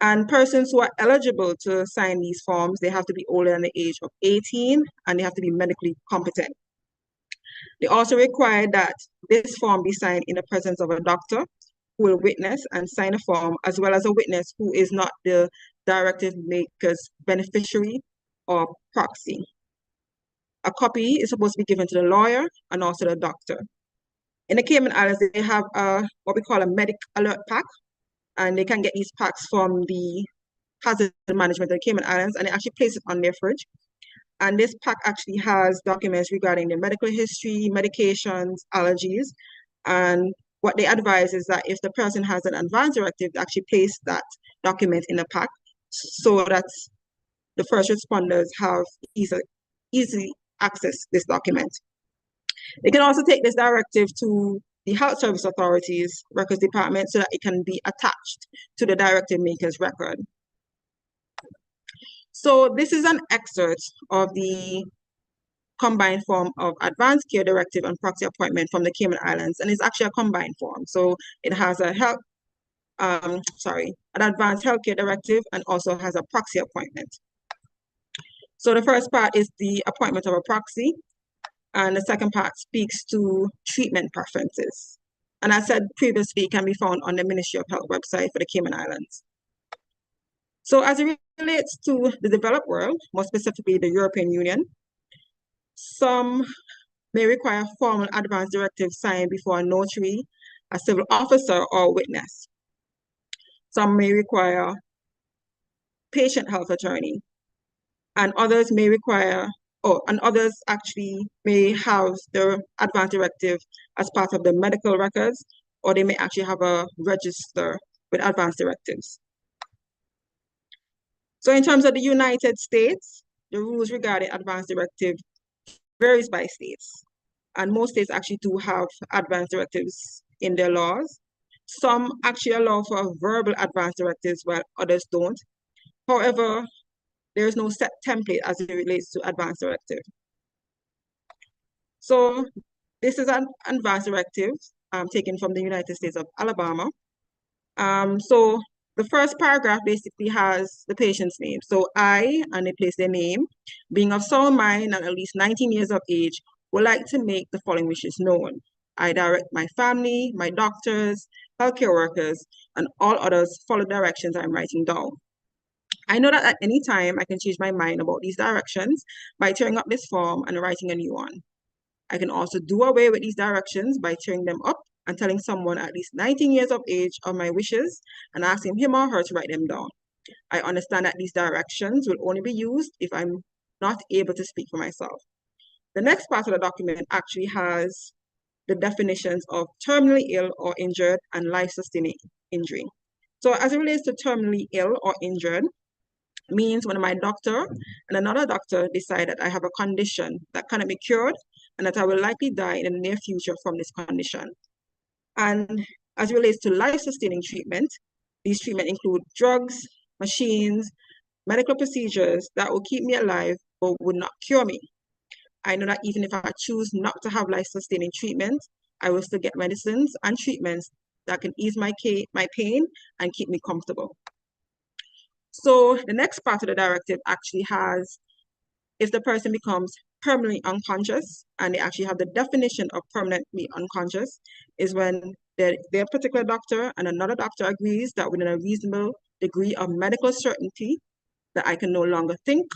And persons who are eligible to sign these forms, they have to be older than the age of 18 and they have to be medically competent. They also require that this form be signed in the presence of a doctor who will witness and sign a form, as well as a witness who is not the directive maker's beneficiary or proxy. A copy is supposed to be given to the lawyer and also the doctor. In the Cayman Islands, they have what we call a medic alert pack, and they can get these packs from the hazard management of the Cayman Islands, and they actually place it on their fridge. And this pack actually has documents regarding their medical history, medications, allergies, and what they advise is that if the person has an advance directive, they actually place that document in a pack so that the first responders have easily access this document. They can also take this directive to the Health Service Authority's records department so that it can be attached to the directive maker's record. So this is an excerpt of the combined form of advanced care directive and proxy appointment from the Cayman Islands, and it's actually a combined form. So it has an advanced healthcare directive and also has a proxy appointment. So the first part is the appointment of a proxy, and the second part speaks to treatment preferences. And as I said previously, it can be found on the Ministry of Health website for the Cayman Islands. So as it relates to the developed world, more specifically the European Union, some may require formal advance directives signed before a notary, a civil officer, or witness. Some may require patient health attorney, and others may require, and others actually may have the advance directive as part of the medical records, or they may actually have a register with advance directives. So in terms of the United States, the rules regarding advance directive varies by states. And most states actually do have advance directives in their laws. Some actually allow for verbal advance directives while others don't. However, there is no set template as it relates to advance directive. So this is an advance directive taken from the United States of Alabama. So the first paragraph basically has the patient's name. So I, and they place their name, being of sound mind and at least 19 years of age, would like to make the following wishes known. I direct my family, my doctors, healthcare workers, and all others follow directions I'm writing down. I know that at any time I can change my mind about these directions by tearing up this form and writing a new one. I can also do away with these directions by tearing them up and telling someone at least 19 years of age of my wishes and asking him or her to write them down. I understand that these directions will only be used if I'm not able to speak for myself. The next part of the document actually has the definitions of terminally ill or injured and life-sustaining injury. So as it relates to terminally ill or injured, means when my doctor and another doctor decide that I have a condition that cannot be cured and that I will likely die in the near future from this condition. And as it relates to life-sustaining treatment, these treatments include drugs, machines, medical procedures that will keep me alive but would not cure me. I know that even if I choose not to have life-sustaining treatment, I will still get medicines and treatments that can ease my pain and keep me comfortable. So the next part of the directive actually has, if the person becomes permanently unconscious, and they actually have the definition of permanently unconscious, is when their particular doctor and another doctor agrees that within a reasonable degree of medical certainty that I can no longer think,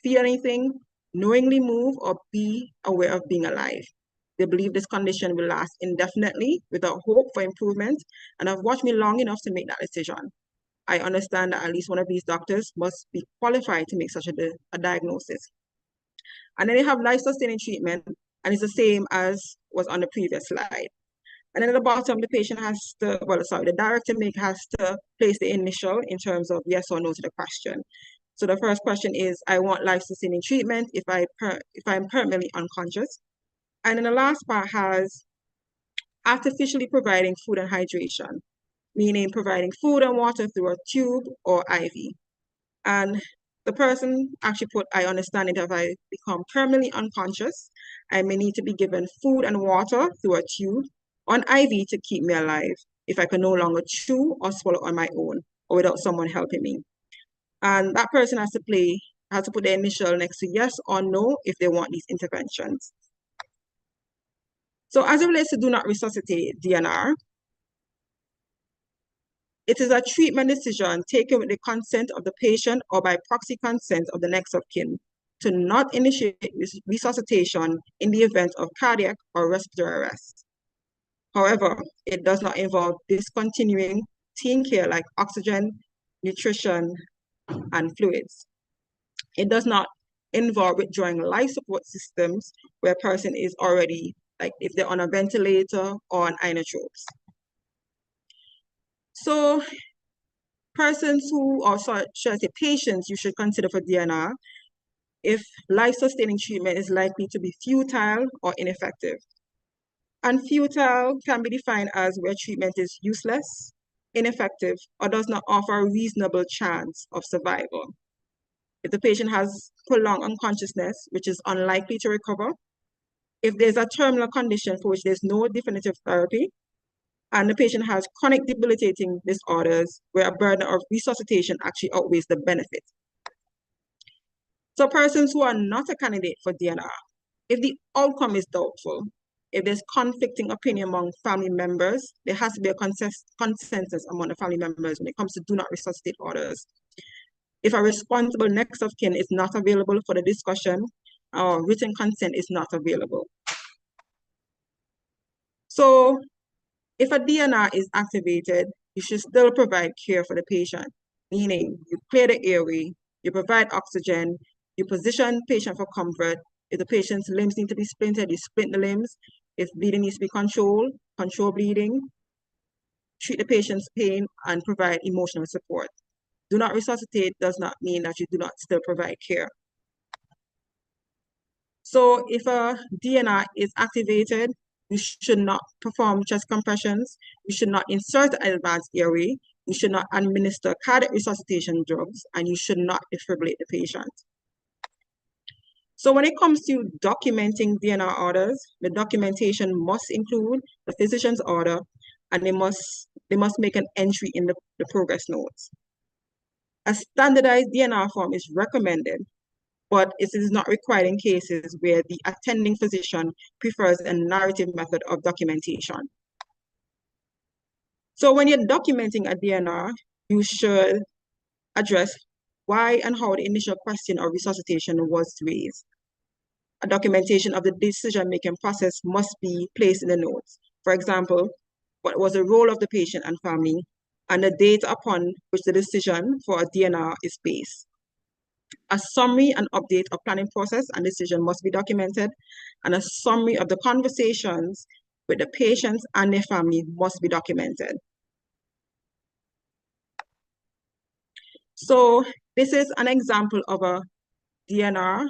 feel anything, knowingly move, or be aware of being alive. They believe this condition will last indefinitely without hope for improvement and have watched me long enough to make that decision. I understand that at least one of these doctors must be qualified to make such a diagnosis. And then they have life-sustaining treatment, and it's the same as was on the previous slide. And then at the bottom, the patient has to, the director has to place the initial in terms of yes or no to the question. So the first question is, I want life-sustaining treatment if I'm permanently unconscious. And then the last part has artificially providing food and hydration, meaning providing food and water through a tube or IV. And the person actually put, I understand it, if I become permanently unconscious, I may need to be given food and water through a tube on IV to keep me alive if I can no longer chew or swallow on my own or without someone helping me. And that person has to put the initial next to yes or no if they want these interventions. So as it relates to do not resuscitate DNR, it is a treatment decision taken with the consent of the patient or by proxy consent of the next of kin to not initiate resuscitation in the event of cardiac or respiratory arrest. However, it does not involve discontinuing routine care like oxygen, nutrition, and fluids. It does not involve withdrawing life support systems where a person is already, like if they're on a ventilator or on inotropes. So persons who, or should I say patients you should consider for DNR if life-sustaining treatment is likely to be futile or ineffective. And futile can be defined as where treatment is useless, ineffective, or does not offer a reasonable chance of survival. If the patient has prolonged unconsciousness, which is unlikely to recover, if there's a terminal condition for which there's no definitive therapy, and the patient has chronic debilitating disorders where a burden of resuscitation actually outweighs the benefit. So persons who are not a candidate for DNR, if the outcome is doubtful, if there's conflicting opinion among family members, there has to be a consensus among the family members when it comes to do not resuscitate orders. If a responsible next of kin is not available for the discussion, or written consent is not available. So if a DNR is activated, you should still provide care for the patient, meaning you clear the airway, you provide oxygen, you position patient for comfort. If the patient's limbs need to be splinted, you splint the limbs. If bleeding needs to be controlled, control bleeding, treat the patient's pain, and provide emotional support. Do not resuscitate does not mean that you do not still provide care. So if a DNR is activated, you should not perform chest compressions, you should not insert an advanced airway, you should not administer cardiac resuscitation drugs, and you should not defibrillate the patient. So when it comes to documenting DNR orders, the documentation must include the physician's order, and they must make an entry in the progress notes. A standardized DNR form is recommended, but it is not required in cases where the attending physician prefers a narrative method of documentation. So when you're documenting a DNR, you should address why and how the initial question of resuscitation was raised. A documentation of the decision-making process must be placed in the notes. For example, what was the role of the patient and family, and the date upon which the decision for a DNR is based. A summary and update of planning process and decision must be documented, and a summary of the conversations with the patients and their family must be documented. So this is an example of a DNR,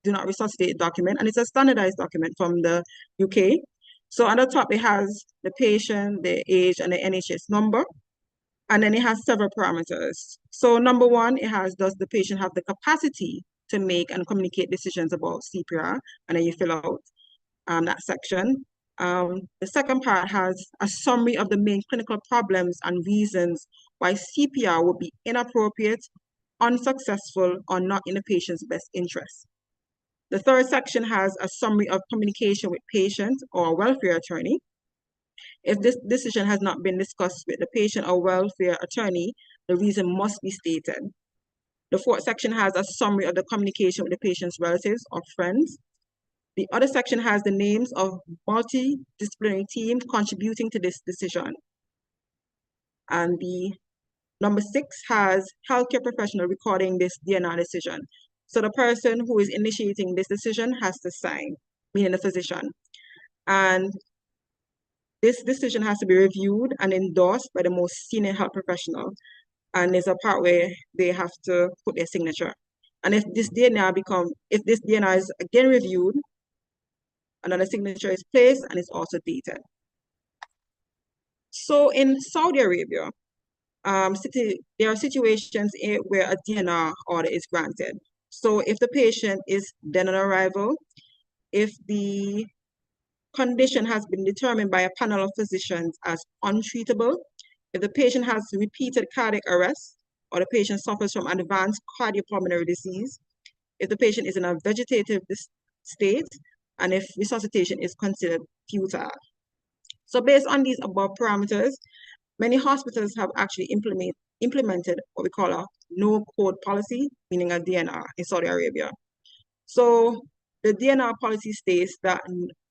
do not resuscitate document, and it's a standardized document from the UK. So on the top, it has the patient, the age, and the NHS number. And then it has several parameters. So number one, it has, does the patient have the capacity to make and communicate decisions about CPR? And then you fill out that section. The second part has a summary of the main clinical problems and reasons why CPR would be inappropriate, unsuccessful, or not in the patient's best interest. The third section has a summary of communication with patient or welfare attorney. If this decision has not been discussed with the patient or welfare attorney, the reason must be stated. The fourth section has a summary of the communication with the patient's relatives or friends. The other section has the names of multidisciplinary teams contributing to this decision. And the number 6 has healthcare professional recording this DNR decision. So the person who is initiating this decision has to sign, meaning the physician. And This decision has to be reviewed and endorsed by the most senior health professional. And there's a part where they have to put their signature. And if this DNA is again reviewed, another signature is placed and it's also dated. So in Saudi Arabia, there are situations where a DNR order is granted. So if the patient is dead on arrival, if the condition has been determined by a panel of physicians as untreatable, if the patient has repeated cardiac arrest, or the patient suffers from advanced cardiopulmonary disease, if the patient is in a vegetative state, and if resuscitation is considered futile. So based on these above parameters, many hospitals have actually implemented what we call a no-code policy, meaning a DNR in Saudi Arabia. So the DNR policy states that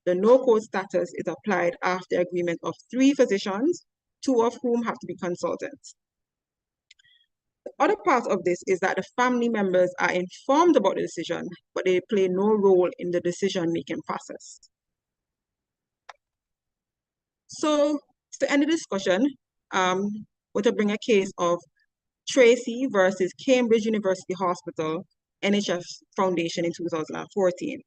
the no-code status is applied after agreement of 3 physicians, 2 of whom have to be consultants. The other part of this is that the family members are informed about the decision, but they play no role in the decision-making process. So to end the discussion, we're to bring a case of Tracy versus Cambridge University Hospital, NHS Foundation in 2014.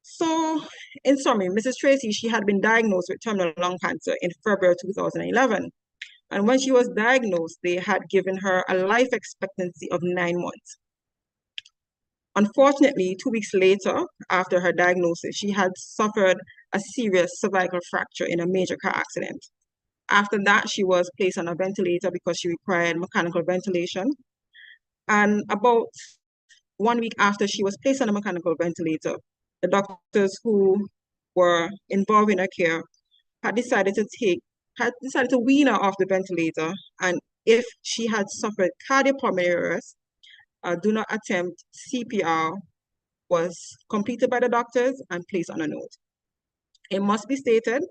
So in summary, Mrs. Tracy, she had been diagnosed with terminal lung cancer in February 2011. And when she was diagnosed, they had given her a life expectancy of 9 months. Unfortunately, 2 weeks later, after her diagnosis, she had suffered a serious cervical fracture in a major car accident. After that, she was placed on a ventilator because she required mechanical ventilation. And about 1 week after she was placed on a mechanical ventilator, the doctors who were involved in her care had decided to wean her off the ventilator, and if she had suffered cardiopulmonary arrest, do not attempt CPR was completed by the doctors and placed on a note. It must be stated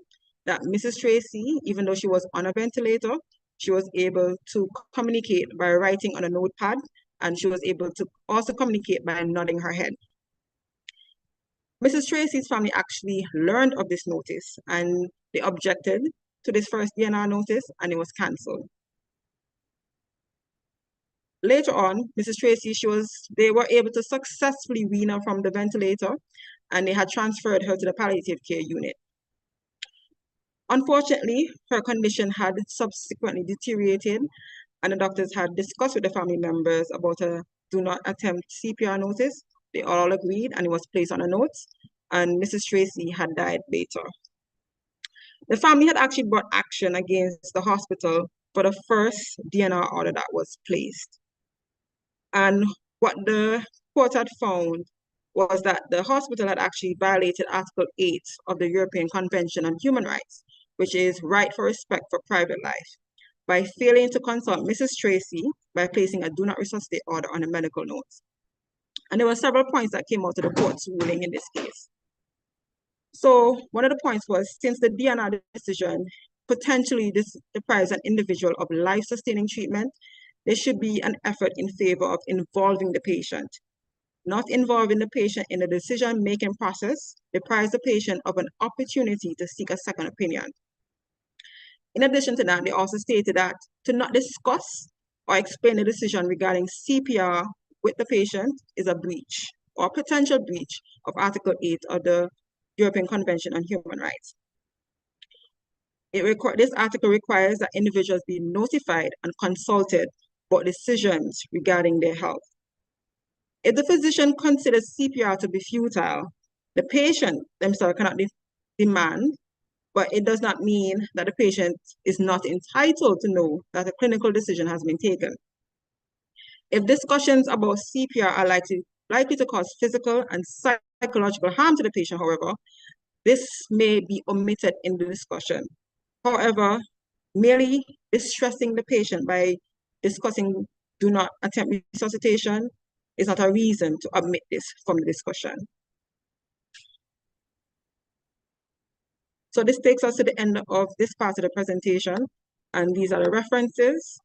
that Mrs. Tracy, even though she was on a ventilator, she was able to communicate by writing on a notepad, and she was able to also communicate by nodding her head. Mrs. Tracy's family actually learned of this notice, and they objected to this first DNR notice, and it was cancelled. Later on, Mrs. Tracy, they were able to successfully wean her from the ventilator, and they had transferred her to the palliative care unit. Unfortunately, her condition had subsequently deteriorated, and the doctors had discussed with the family members about a do not attempt CPR notice. They all agreed, and it was placed on a note, and Mrs. Tracy had died later. The family had actually brought action against the hospital for the first DNR order that was placed. And what the court had found was that the hospital had actually violated Article 8 of the European Convention on Human Rights, which is right for respect for private life, by failing to consult Mrs. Tracy by placing a do not resuscitate order on a medical note. And there were several points that came out of the court's ruling in this case. So one of the points was, since the DNR decision potentially deprives an individual of life-sustaining treatment, there should be an effort in favor of involving the patient. Not involving the patient in the decision-making process deprives the patient of an opportunity to seek a second opinion. In addition to that, they also stated that to not discuss or explain the decision regarding CPR with the patient is a breach or potential breach of Article 8 of the European Convention on Human Rights. This article requires that individuals be notified and consulted about decisions regarding their health. If the physician considers CPR to be futile, the patient themselves cannot demand, but it does not mean that the patient is not entitled to know that a clinical decision has been taken. If discussions about CPR are likely to cause physical and psychological harm to the patient, however, this may be omitted in the discussion. However, merely distressing the patient by discussing do not attempt resuscitation is not a reason to omit this from the discussion. So this takes us to the end of this part of the presentation, and these are the references.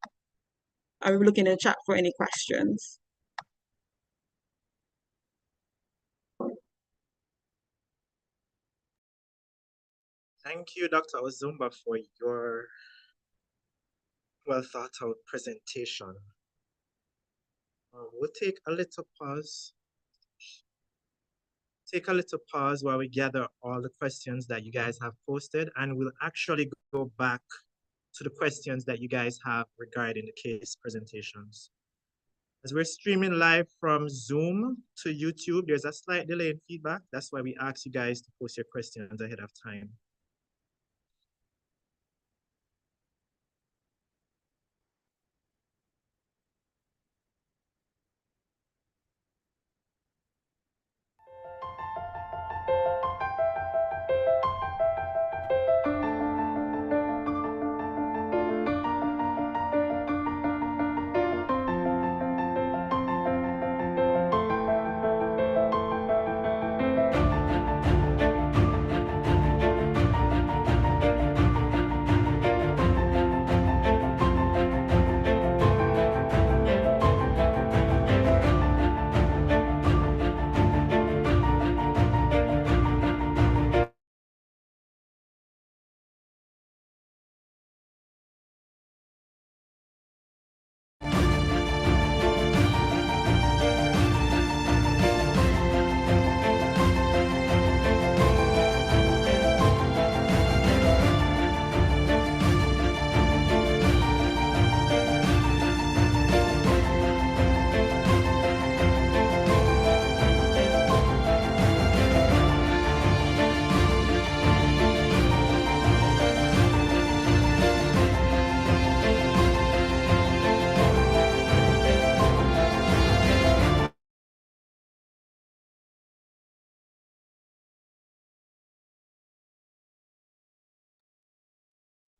I will look in the chat for any questions. Thank you, Dr. Ozumba, for your well thought out presentation. We'll take a little pause. Take a little pause while we gather all the questions that you guys have posted, and we'll actually go back to the questions that you guys have regarding the case presentations. As we're streaming live from Zoom to YouTube, there's a slight delay in feedback. That's why we ask you guys to post your questions ahead of time.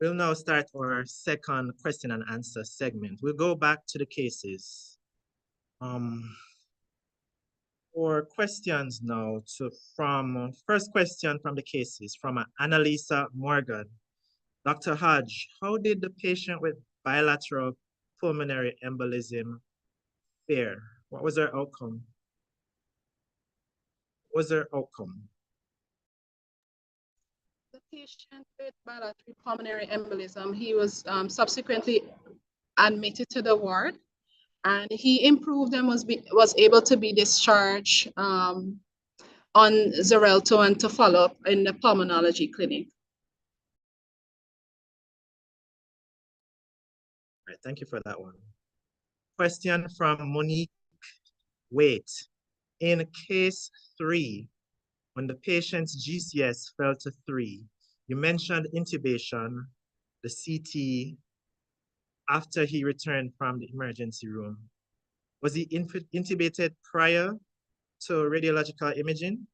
We'll now start our second question and answer segment. We'll go back to the cases. For questions now, from first question from the cases from Annalisa Morgan. Dr. Hodge, how did the patient with bilateral pulmonary embolism fare? What was their outcome? What was their outcome? The patient with bilateral pulmonary embolism, he was subsequently admitted to the ward, and he improved and was able to be discharged on Xarelto and to follow up in the pulmonology clinic. All right, thank you for that one. Question from Monique Wait. In case 3, when the patient's GCS fell to 3, you mentioned intubation, the CT, after he returned from the emergency room. Was he intubated prior to radiological imaging?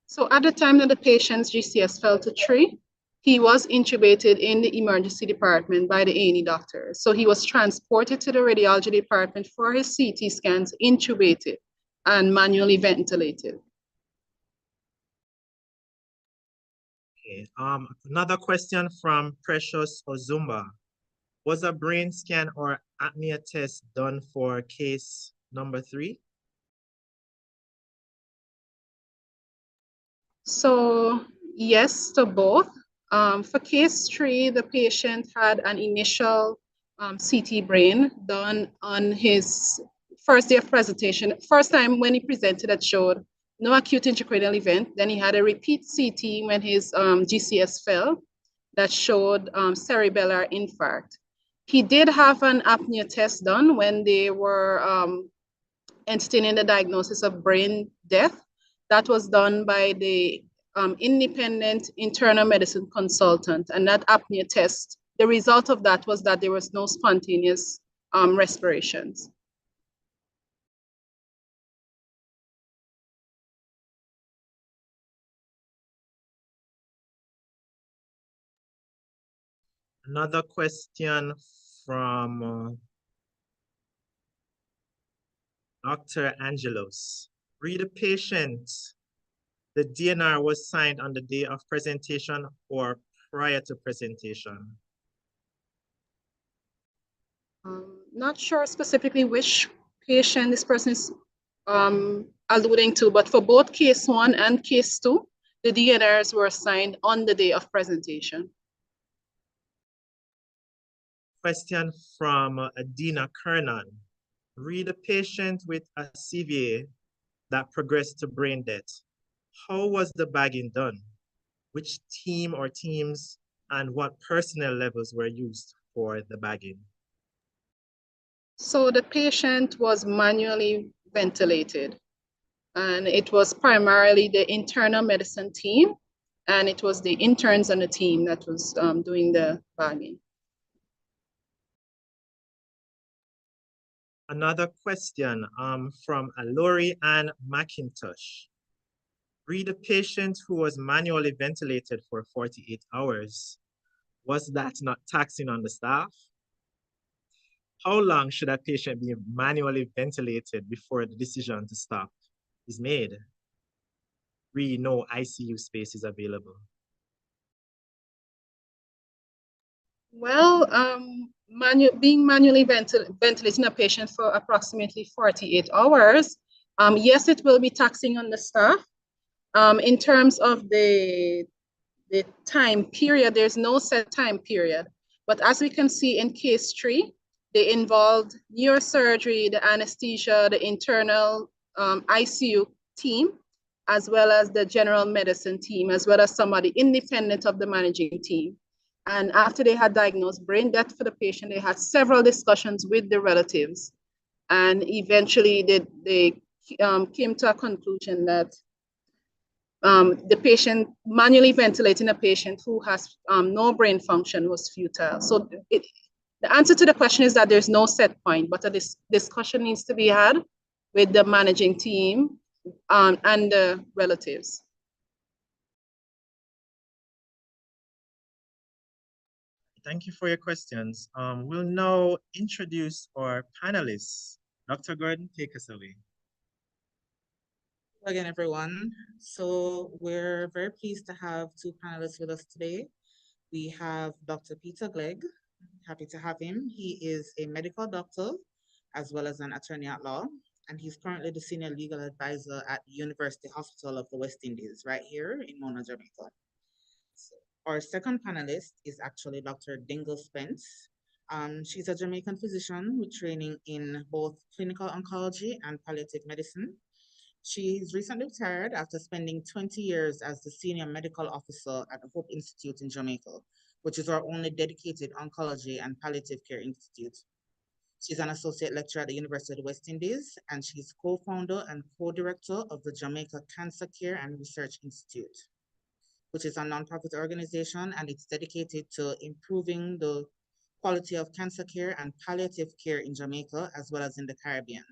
So at the time that the patient's GCS fell to 3, he was intubated in the emergency department by the A&E doctor. So he was transported to the radiology department for his CT scans, intubated and manually ventilated. Okay. Another question from Precious Ozumba. Was a brain scan or apnea test done for case number 3? So yes to both. For case 3, the patient had an initial CT brain done on his first day of presentation. First time when he presented, that showed no acute intracranial event. Then he had a repeat CT when his GCS fell that showed cerebellar infarct. He did have an apnea test done when they were entertaining the diagnosis of brain death. That was done by the independent internal medicine consultant. And that apnea test, the result of that was that there was no spontaneous respirations. Another question from Dr. Angelos. Read the patient. The DNR was signed on the day of presentation or prior to presentation? Not sure specifically which patient this person is alluding to, but for both case 1 and case 2, The DNRs were assigned on the day of presentation. Question from Adina Kernan. Read a patient with a CVA that progressed to brain death. How was the bagging done? Which team or teams and what personnel levels were used for the bagging? So the patient was manually ventilated, and it was primarily the internal medicine team, and it was the interns on the team that was doing the bagging. Another question from Lori Ann McIntosh. Read a patient who was manually ventilated for 48 hours. Was that not taxing on the staff? How long should a patient be manually ventilated before the decision to stop is made? Really, no ICU space is available. Well, being manually ventilating a patient for approximately 48 hours, yes, it will be taxing on the staff. In terms of the time period, there's no set time period. But as we can see in case 3, they involved neurosurgery, the anesthesia, the internal ICU team, as well as the general medicine team, as well as somebody independent of the managing team. And after they had diagnosed brain death for the patient, they had several discussions with the relatives. And eventually they came to a conclusion that the patient, manually ventilating a patient who has no brain function was futile. So the answer to the question is that there's no set point, but a discussion needs to be had with the managing team and the relatives. Thank you for your questions. We'll now introduce our panelists. Dr. Gordon, take us away. Hello again, everyone. So we're very pleased to have 2 panelists with us today. We have Dr. Peter Glegg. Happy to have him. He is a medical doctor as well as an attorney at law, and he's currently the senior legal advisor at the University Hospital of the West Indies, right here in Mona, Jamaica. So our second panelist is actually Dr. Dingle Spence. She's a Jamaican physician with training in both clinical oncology and palliative medicine. She's recently retired after spending 20 years as the senior medical officer at the Hope Institute in Jamaica, which is our only dedicated oncology and palliative care institute. She's an associate lecturer at the University of the West Indies, and she's co-founder and co-director of the Jamaica Cancer Care and Research Institute, which is a nonprofit organization, and it's dedicated to improving the quality of cancer care and palliative care in Jamaica, as well as in the Caribbean.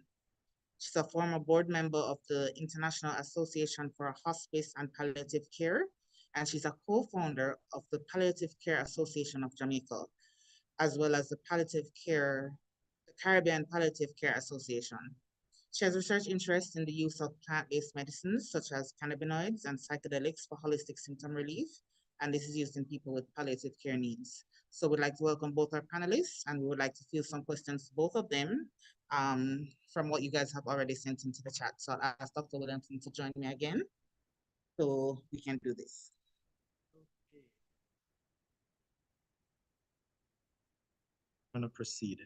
She's a former board member of the International Association for Hospice and Palliative Care, and she's a co-founder of the Palliative Care Association of Jamaica, as well as the Caribbean Palliative Care Association. She has research interests in the use of plant-based medicines, such as cannabinoids and psychedelics for holistic symptom relief, and this is used in people with palliative care needs. So we'd like to welcome both our panelists, and we would like to field some questions to both of them from what you guys have already sent into the chat. So I'll ask Dr. Williamson to join me again so we can do this. I'm going to proceed.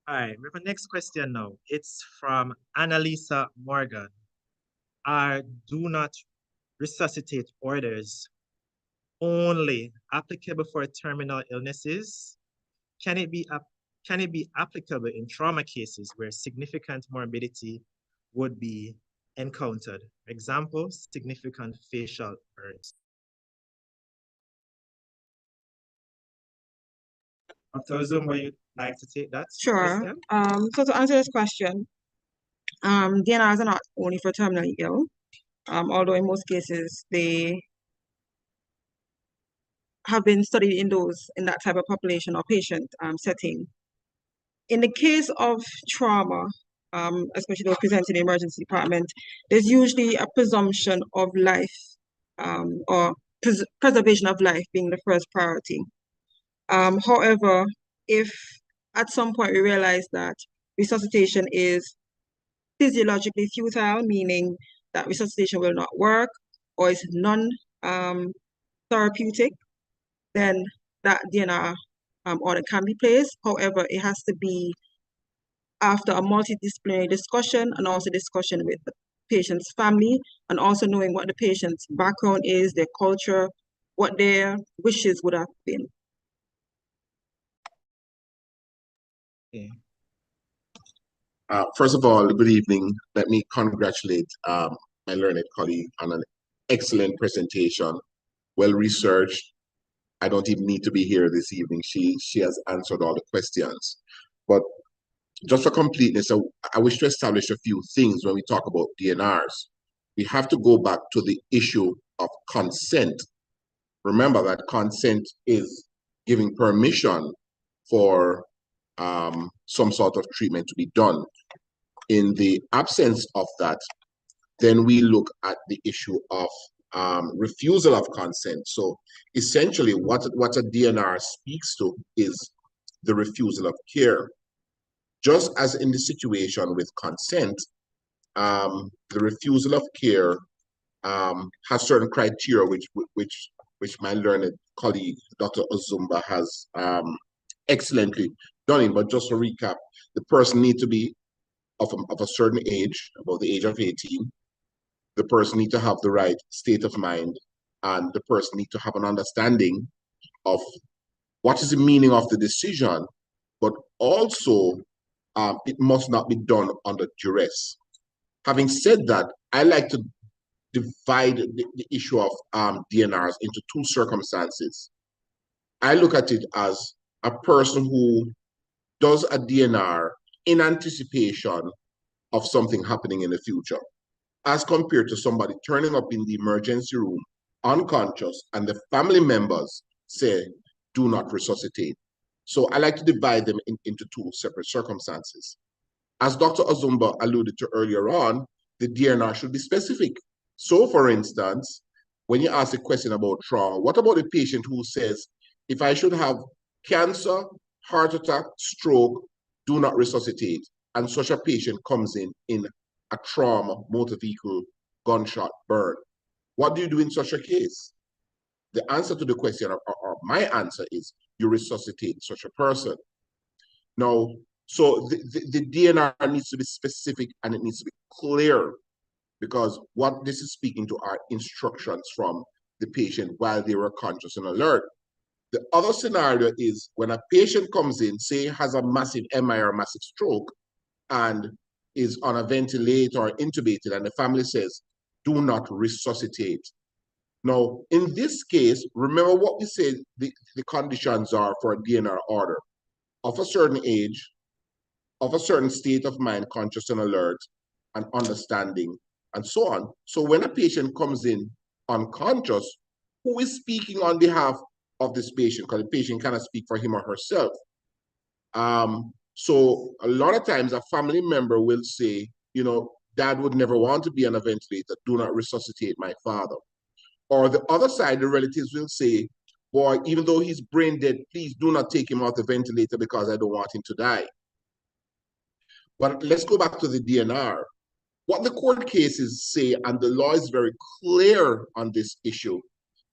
All right, we have a next question now. It's from Annalisa Morgan. Are do not resuscitate orders only applicable for terminal illnesses? Can it be applicable in trauma cases where significant morbidity would be encountered? Example, significant facial burns. Dr. Zumba, you'd like to take that? Sure. Question? So to answer this question, DNRs are not only for terminally ill, although in most cases they have been studied in that type of population or patient setting. In the case of trauma, especially those presenting in the emergency department, there's usually a presumption of life or preservation of life being the first priority. However, if at some point we realized that resuscitation is physiologically futile, meaning that resuscitation will not work or is non-therapeutic, then that DNR order can be placed. However, it has to be after a multidisciplinary discussion and also discussion with the patient's family, and also knowing what the patient's background is, their culture, what their wishes would have been. Okay. First of all, good evening. Let me congratulate my learned colleague on an excellent presentation, well-researched. I don't even need to be here this evening. She has answered all the questions. But just for completeness, I wish to establish a few things when we talk about DNRs. We have to go back to the issue of consent. Remember that consent is giving permission for some sort of treatment to be done. In the absence of that, then we look at the issue of refusal of consent. So essentially what a DNR speaks to is the refusal of care. Just as in the situation with consent, the refusal of care has certain criteria which my learned colleague, Dr. Ozumba, has excellently done it. But just to recap, the person needs to be of a certain age, about the age of 18. The person needs to have the right state of mind, and the person needs to have an understanding of what is the meaning of the decision, but also it must not be done under duress. Having said that, I like to divide the issue of DNRs into two circumstances. I look at it as a person who does a DNR in anticipation of something happening in the future, as compared to somebody turning up in the emergency room unconscious and the family members say, do not resuscitate. So I like to divide them into two separate circumstances. As Dr. Ozumba alluded to earlier on, the DNR should be specific. So for instance, when you ask a question about trauma, what about a patient who says, if I should have cancer, heart attack, stroke, do not resuscitate, and such a patient comes in a trauma, motor vehicle, gunshot, burn. What do you do in such a case? The answer to the question, or my answer is, you resuscitate such a person. Now, so the DNR needs to be specific and it needs to be clear, because what this is speaking to are instructions from the patient while they were conscious and alert. The other scenario is when a patient comes in, say has a massive MI or a massive stroke, and is on a ventilator or intubated, and the family says, do not resuscitate. Now, in this case, remember what we said the conditions are for a DNR order: of a certain age, of a certain state of mind, conscious and alert, and understanding, and so on. So when a patient comes in unconscious, who is speaking on behalf of this patient? Because the patient cannot speak for him or herself. So a lot of times a family member will say, you know, dad would never want to be on a ventilator, do not resuscitate my father. Or the other side, the relatives will say, boy, even though he's brain dead, please do not take him off the ventilator because I don't want him to die. But let's go back to the DNR. What the court cases say, and the law is very clear on this issue,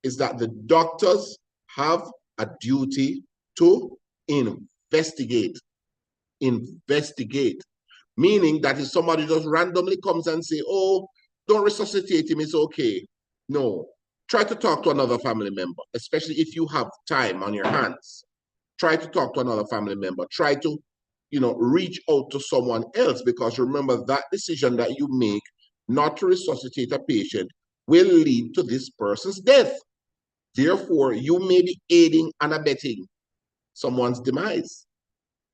is that the doctors have a duty to investigate. Investigate. Meaning that if somebody just randomly comes and say, oh, don't resuscitate him, it's okay. No. Try to talk to another family member, especially if you have time on your hands. Try to talk to another family member. Try to, reach out to someone else, because remember that decision that you make not to resuscitate a patient will lead to this person's death. Therefore, you may be aiding and abetting someone's demise.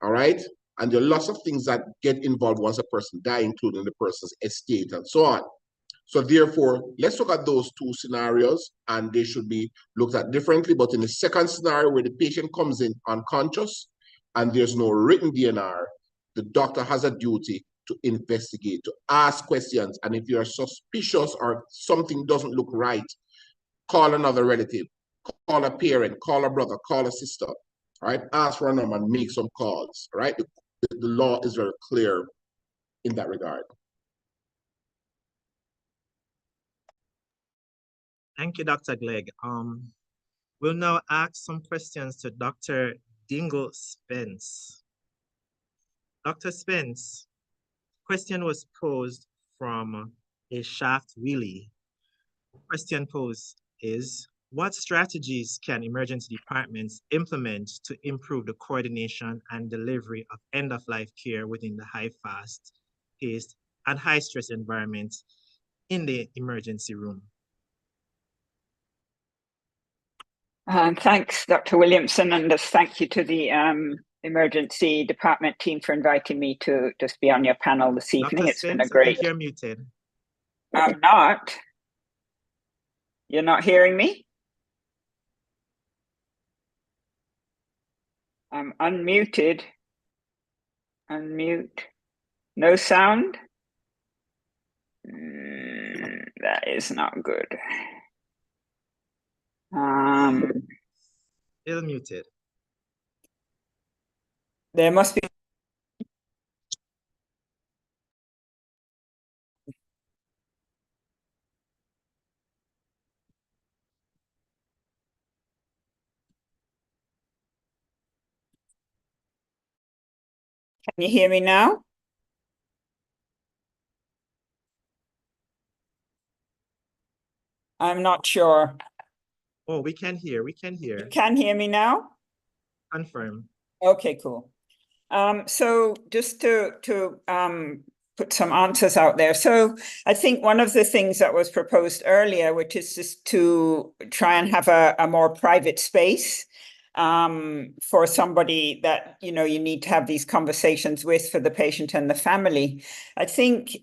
All right? And there are lots of things that get involved once a person dies, including the person's estate and so on. So therefore, let's look at those two scenarios, and they should be looked at differently. But in the second scenario, where the patient comes in unconscious and there's no written DNR, the doctor has a duty to investigate, to ask questions. And if you're suspicious or something doesn't look right, call another relative, call a parent, call a brother, call a sister, all right? Ask for a number and make some calls, all right? The law is very clear in that regard. Thank you, Dr. Glegg. We'll now ask some questions to Dr. Dingle Spence. Dr. Spence, question was posed from a Shaft Wheelie. Question posed is, what strategies can emergency departments implement to improve the coordination and delivery of end-of-life care within the high fast-paced and high-stress environment in the emergency room? Thanks, Dr. Williamson, and just thank you to the emergency department team for inviting me to just be on your panel this evening. Dr. It's been a Spence, great. I think you're muted. I'm not. You're not hearing me? I'm unmuted. Unmute. No sound? That is not good. Still muted. There must be. Can you hear me now? I'm not sure. Oh, we can hear. We can hear. You can hear me now? Confirm. Okay, cool. So just to put some answers out there. So I think one of the things that was proposed earlier, which is just to try and have a more private space for somebody that, you know, you need to have these conversations with for the patient and the family. I think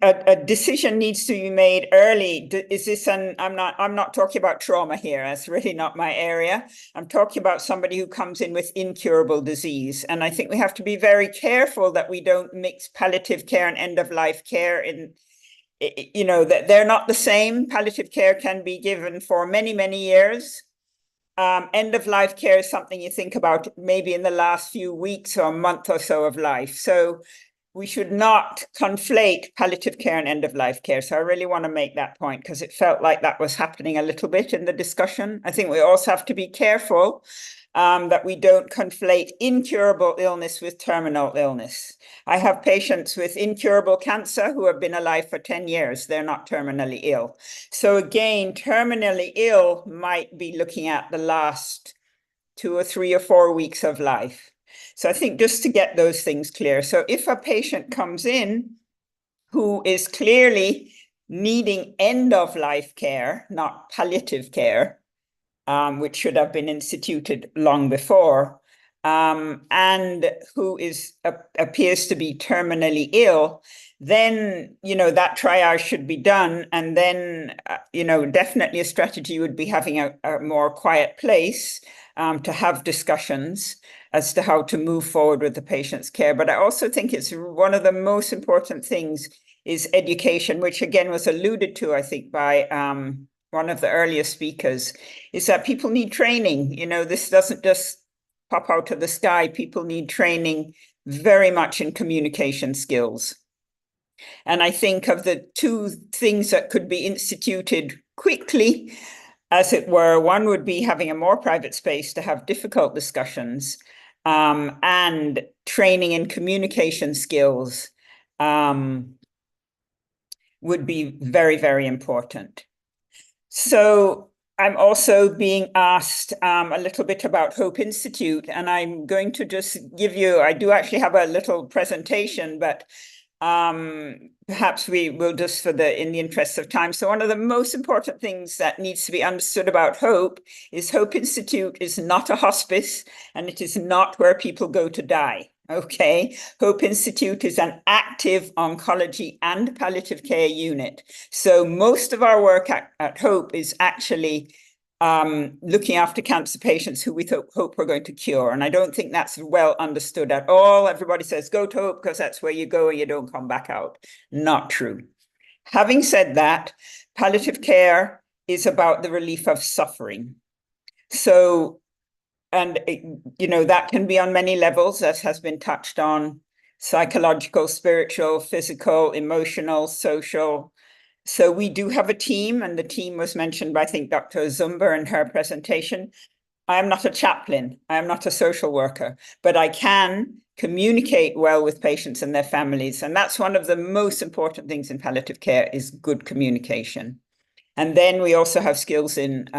a decision needs to be made early. Is this I'm not talking about trauma here. That's really not my area. I'm talking about somebody who comes in with incurable disease. And I think we have to be very careful that we don't mix palliative care and end-of-life care in, you know, that they're not the same. Palliative care can be given for many, many years. End-of-life care is something you think about maybe in the last few weeks or month or so of life. So we should not conflate palliative care and end-of-life care. So I really want to make that point because it felt like that was happening a little bit in the discussion. I think we also have to be careful that we don't conflate incurable illness with terminal illness. I have patients with incurable cancer who have been alive for 10 years. They're not terminally ill. So again, terminally ill might be looking at the last 2 or 3 or 4 weeks of life. So I think just to get those things clear. So if a patient comes in who is clearly needing end-of-life care, not palliative care, which should have been instituted long before, and who appears to be terminally ill, then, you know, that triage should be done. And then, you know, definitely a strategy would be having a more quiet place to have discussions as to how to move forward with the patient's care. But I also think it's one of the most important things is education, which again was alluded to, I think, by one of the earlier speakers, is that people need training. You know, this doesn't just pop out of the sky. People need training very much in communication skills. And I think of the 2 things that could be instituted quickly, as it were, one would be having a more private space to have difficult discussions, and training in communication skills would be very, very important. So I'm also being asked a little bit about Hope Institute, and I'm going to just give you, I do actually have a little presentation, but perhaps we will just in the interest of time. So one of the most important things that needs to be understood about Hope is Hope Institute is not a hospice, and it is not where people go to die. Okay, Hope Institute is an active oncology and palliative care unit. So most of our work at Hope is actually looking after cancer patients who we hope we're going to cure. And I don't think that's well understood at all. Everybody says, go to Hope because that's where you go and you don't come back out. Not true. Having said that, palliative care is about the relief of suffering. So you know, that can be on many levels, as has been touched on: psychological, spiritual, physical, emotional, social. So we do have a team, and the team was mentioned by, I think, Dr. Zumba in her presentation. I am not a chaplain, I am not a social worker, but I can communicate well with patients and their families. And that's one of the most important things in palliative care, is good communication. And then we also have skills in,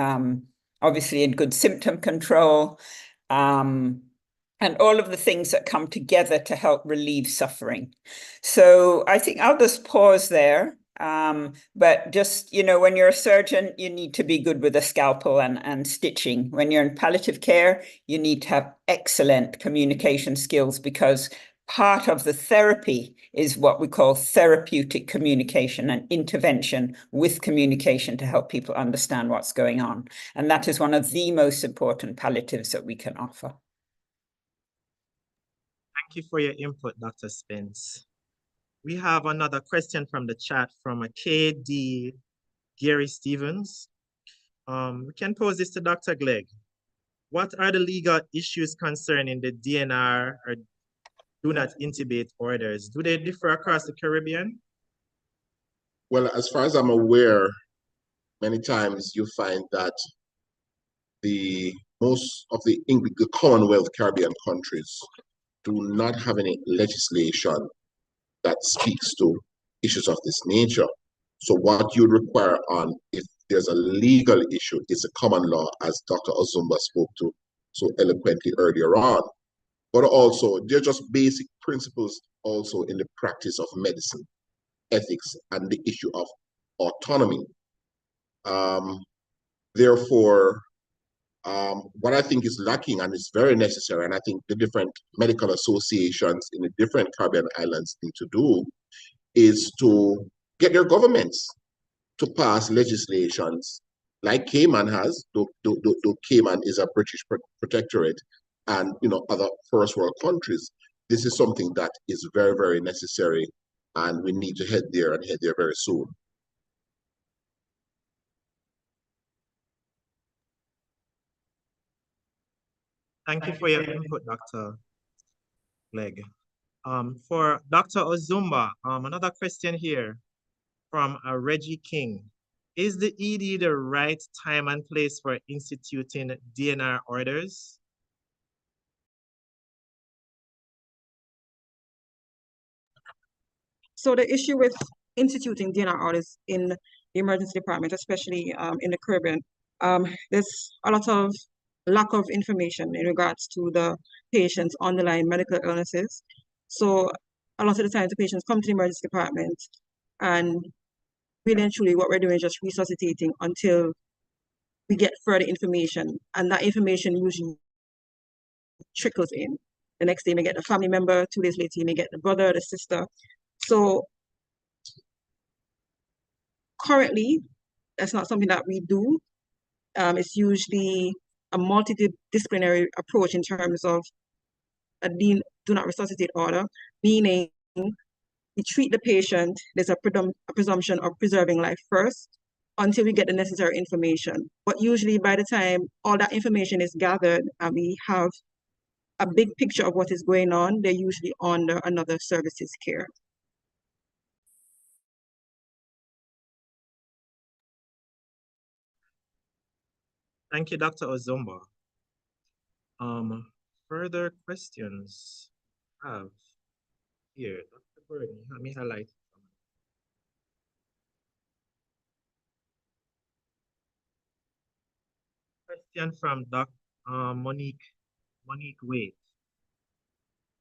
obviously, in good symptom control, and all of the things that come together to help relieve suffering. So I think I'll just pause there. But just, you know, when you're a surgeon, you need to be good with a scalpel and stitching. When you're in palliative care, you need to have excellent communication skills, because part of the therapy is what we call therapeutic communication and intervention with communication to help people understand what's going on. And that is one of the most important palliatives that we can offer. Thank you for your input, Dr. Spence. We have another question from the chat from a KD Gary Stevens. We can pose this to Dr. Glegg. What are the legal issues concerning the DNR or do not intubate orders? Do they differ across the Caribbean? Well, as far as I'm aware, many times you find that most of the Commonwealth Caribbean countries do not have any legislation that speaks to issues of this nature. So what you require on, if there's a legal issue, is a common law, as Dr. Ozumba spoke to so eloquently earlier on. But also, they're just basic principles also in the practice of medicine, ethics, and the issue of autonomy. Therefore, what I think is lacking, and is very necessary, and I think the different medical associations in the different Caribbean islands need to do, is to get their governments to pass legislations like Cayman has, though Cayman is a British protectorate, and other first world countries. This is something that is very, very necessary, and we need to head there very soon. Thank you for your input, Dr. Glegg. For Dr. Ozumba, another question here from Reggie King. Is the ED the right time and place for instituting DNR orders? So the issue with instituting DNR orders in the emergency department, especially in the Caribbean, there's a lot of lack of information in regards to the patient's underlying medical illnesses. So a lot of the times the patients come to the emergency department, and really and truly what we're doing is just resuscitating until we get further information, and that information usually trickles in. The next day you may get a family member, 2 days later you may get the brother, the sister. So currently, that's not something that we do. It's usually a multidisciplinary approach in terms of a do not resuscitate order, meaning we treat the patient, there's a presumption of preserving life first until we get the necessary information. But usually by the time all that information is gathered and we have a big picture of what is going on, they're usually under another service's care. Thank you, Dr. Ozumba. Further questions have here. Dr. Gordon, let me highlight. Question from Dr. Monique Wade.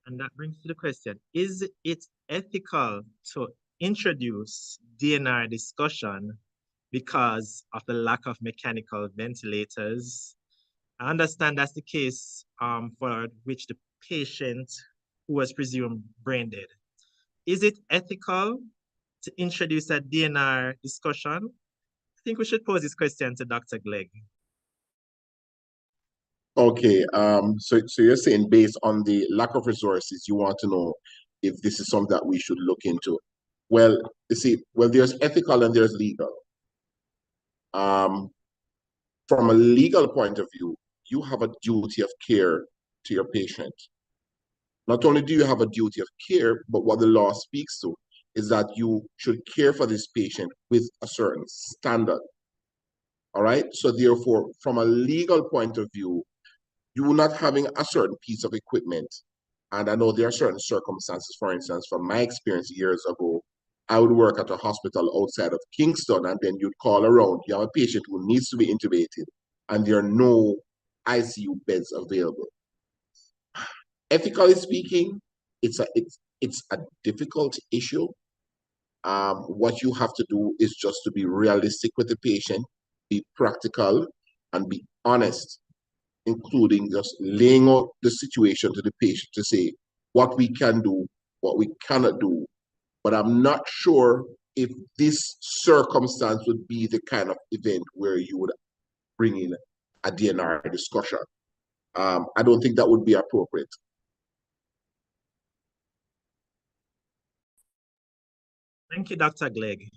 And that brings to the question, is it ethical to introduce DNR discussion because of the lack of mechanical ventilators? I understand that's the case for which the patient who was presumed brain dead. Is it ethical to introduce a DNR discussion? I think we should pose this question to Dr. Glegg. Okay, so you're saying based on the lack of resources, you want to know if this is something that we should look into. Well, you see, there's ethical and there's legal. From a legal point of view, you have a duty of care to your patient. Not only do you have a duty of care, but what the law speaks to is that you should care for this patient with a certain standard. All right? So therefore, from a legal point of view, you not having a certain piece of equipment, and I know there are certain circumstances, for instance, from my experience years ago, I would work at a hospital outside of Kingston, and then you'd call around, you have a patient who needs to be intubated, and there are no ICU beds available. Ethically speaking, it's a difficult issue. What you have to do is just to be realistic with the patient, be practical, and be honest, including just laying out the situation to the patient to say what we can do, what we cannot do. But I'm not sure if this circumstance would be the kind of event where you would bring in a DNR discussion. I don't think that would be appropriate. Thank you, Dr. Glegg.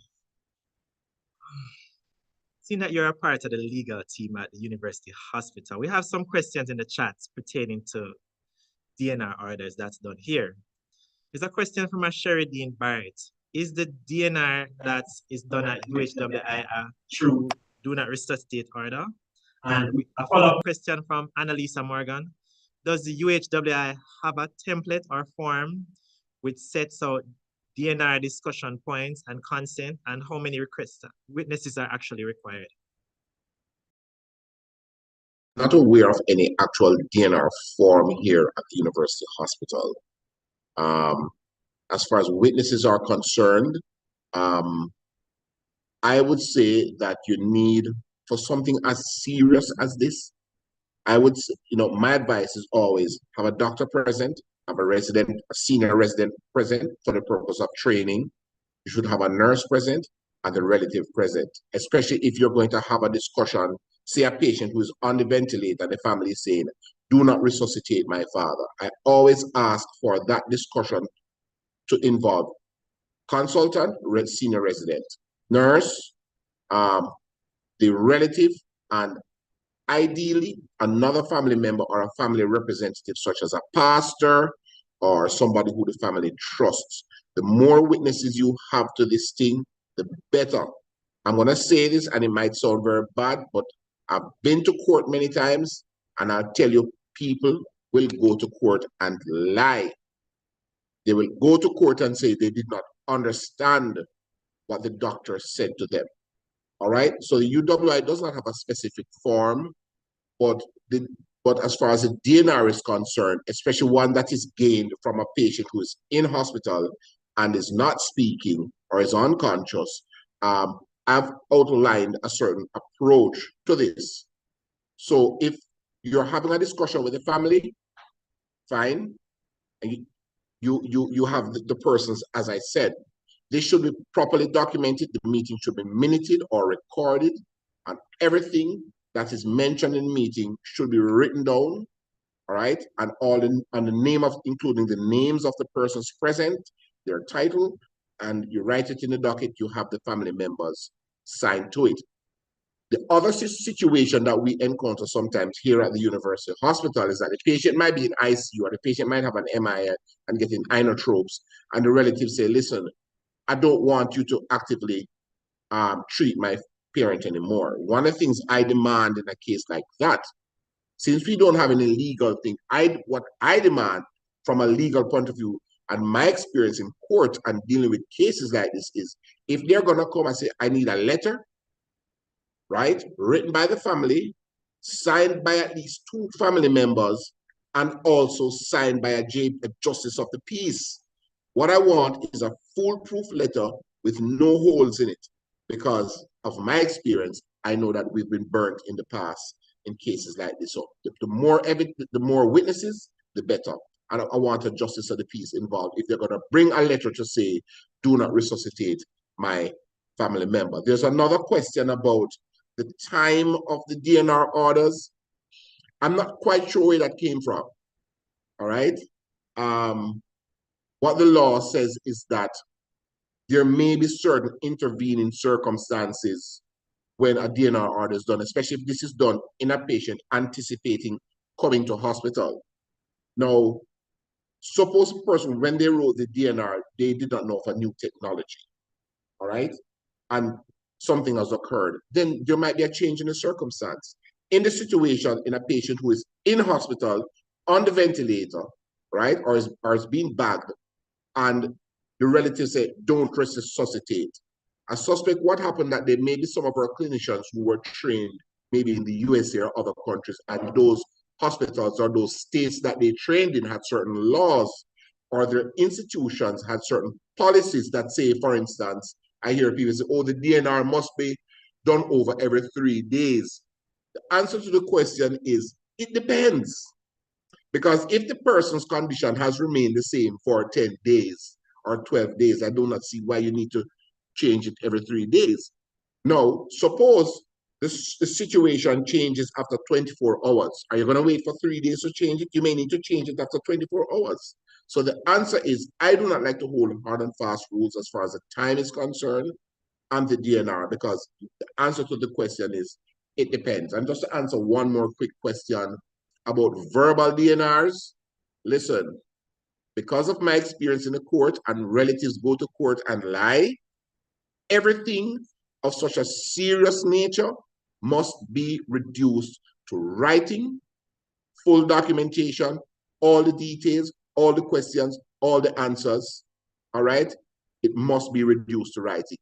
Seeing that you're a part of the legal team at the University Hospital, we have some questions in the chat pertaining to DNR orders that's done here. There's a question from Sherry Dean Barrett. Is the DNR that is done at UWI a true do not resuscitate order? And a follow-up question from Annalisa Morgan. Does the UWI have a template or form which sets out DNR discussion points and consent, and how many witnesses are actually required? Not aware of any actual DNR form here at the University Hospital. As far as witnesses are concerned, I would say that you need, for something as serious as this, I would say, my advice is always have a doctor present, have a senior resident present for the purpose of training. You should have a nurse present and a relative present, especially if you're going to have a discussion, say a patient who is on the ventilator and the family is saying, do not resuscitate my father. I always ask for that discussion to involve consultant, senior resident, nurse, the relative, and ideally another family member or a family representative, such as a pastor or somebody who the family trusts. The more witnesses you have to this thing, the better. I'm going to say this, and it might sound very bad, but I've been to court many times, and I'll tell you, people will go to court and lie. They will go to court and say they did not understand what the doctor said to them. All right? So the UWI does not have a specific form, but as far as the DNR is concerned, especially one that is gained from a patient who is in hospital and is not speaking or is unconscious, I've outlined a certain approach to this. So if you're having a discussion with the family, fine, and you have the persons, as I said, this should be properly documented. The meeting should be minuted or recorded, and everything that is mentioned in the meeting should be written down, all right? And including the names of the persons present, their title, and you write it in the docket, you have the family members sign to it. The other situation that we encounter sometimes here at the University Hospital is that the patient might be in ICU or the patient might have an MI and getting inotropes, and the relatives say, listen, I don't want you to actively treat my parent anymore. One of the things I demand in a case like that, since we don't have any legal thing, what I demand from a legal point of view and my experience in court and dealing with cases like this is, if they're going to come and say, I need a letter, right, written by the family, signed by at least 2 family members, and also signed by a justice of the peace. What I want is a foolproof letter with no holes in it, because of my experience, I know that we've been burnt in the past in cases like this. So the more witnesses, the better. And I want a justice of the peace involved if they're going to bring a letter to say, do not resuscitate my family member. There's another question about the time of the DNR orders. I'm not quite sure where that came from. All right. What the law says is that there may be certain intervening circumstances when a DNR order is done, especially if this is done in a patient anticipating coming to hospital. Now, suppose a person, when they wrote the DNR, they did not know of a new technology, all right? And something has occurred, then there might be a change in the circumstance. In the situation, in a patient who is in hospital, on the ventilator, right, or is being bagged, and the relatives say, don't resuscitate. A suspect, what happened that there may be some of our clinicians who were trained maybe in the USA or other countries, and those hospitals or those states that they trained in had certain laws, or their institutions had certain policies that say, for instance, I hear people say, oh, the DNR must be done over every 3 days. The answer to the question is, it depends. Because if the person's condition has remained the same for 10 days or 12 days, I do not see why you need to change it every 3 days. Now, suppose the situation changes after 24 hours. Are you going to wait for 3 days to change it? You may need to change it after 24 hours. So the answer is, I do not like to hold hard and fast rules as far as the time is concerned and the DNR, because the answer to the question is, it depends. And just to answer one more quick question about verbal DNRs, listen, because of my experience in the court and relatives go to court and lie, everything of such a serious nature must be reduced to writing, full documentation, all the details, all the questions, all the answers, all right? It must be reduced to writing,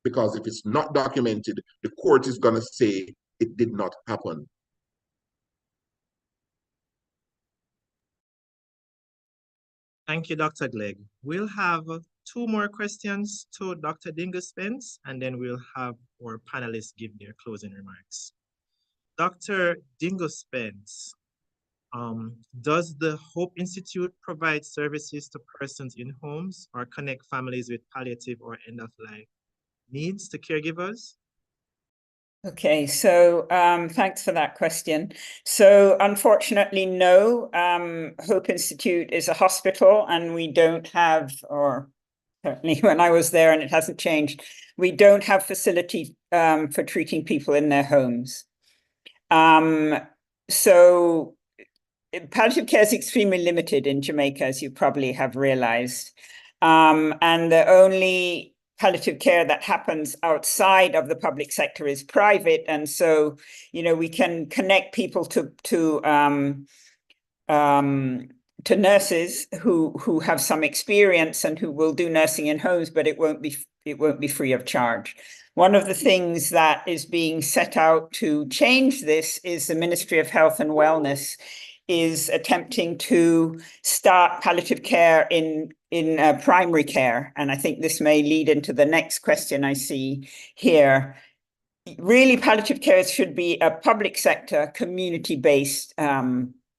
because if it's not documented, the court is going to say it did not happen. Thank you, Dr. Glegg. We'll have 2 more questions to Dr. Dingo Spence, and then we'll have our panelists give their closing remarks. Dr. Dingo Spence, does the Hope Institute provide services to persons in homes or connect families with palliative or end-of-life needs to caregivers? Okay, so thanks for that question. So unfortunately, no, Hope Institute is a hospital and we don't have, or certainly when I was there and it hasn't changed, we don't have facility for treating people in their homes. So palliative care is extremely limited in Jamaica, as you probably have realized. And the only palliative care that happens outside of the public sector is private. And so, you know, we can connect people to nurses who have some experience and who will do nursing in homes, but it won't be free of charge. One of the things that is being set out to change this is the Ministry of Health and Wellness is attempting to start palliative care in primary care. And I think this may lead into the next question I see here. Really, palliative care should be a public sector, community-based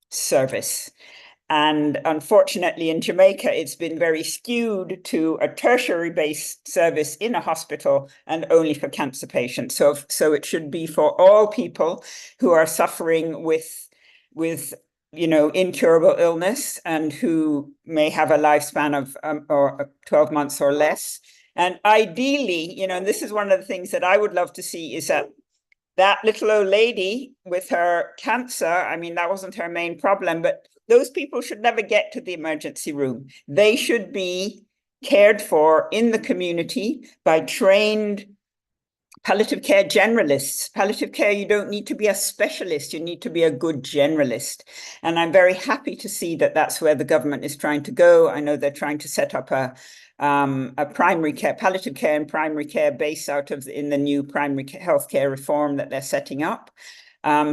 service. And unfortunately, in Jamaica, it's been very skewed to a tertiary-based service in a hospital and only for cancer patients. So it should be for all people who are suffering with you know, incurable illness and who may have a lifespan of or 12 months or less. And ideally, you know, and this is one of the things that I would love to see is that little old lady with her cancer, I mean, that wasn't her main problem, but those people should never get to the emergency room. They should be cared for in the community by trained palliative care generalists. Palliative care, you don't need to be a specialist, you need to be a good generalist. And I'm very happy to see that that's where the government is trying to go. I know they're trying to set up a primary care, palliative care and primary care based out of in the new primary healthcare reform that they're setting up.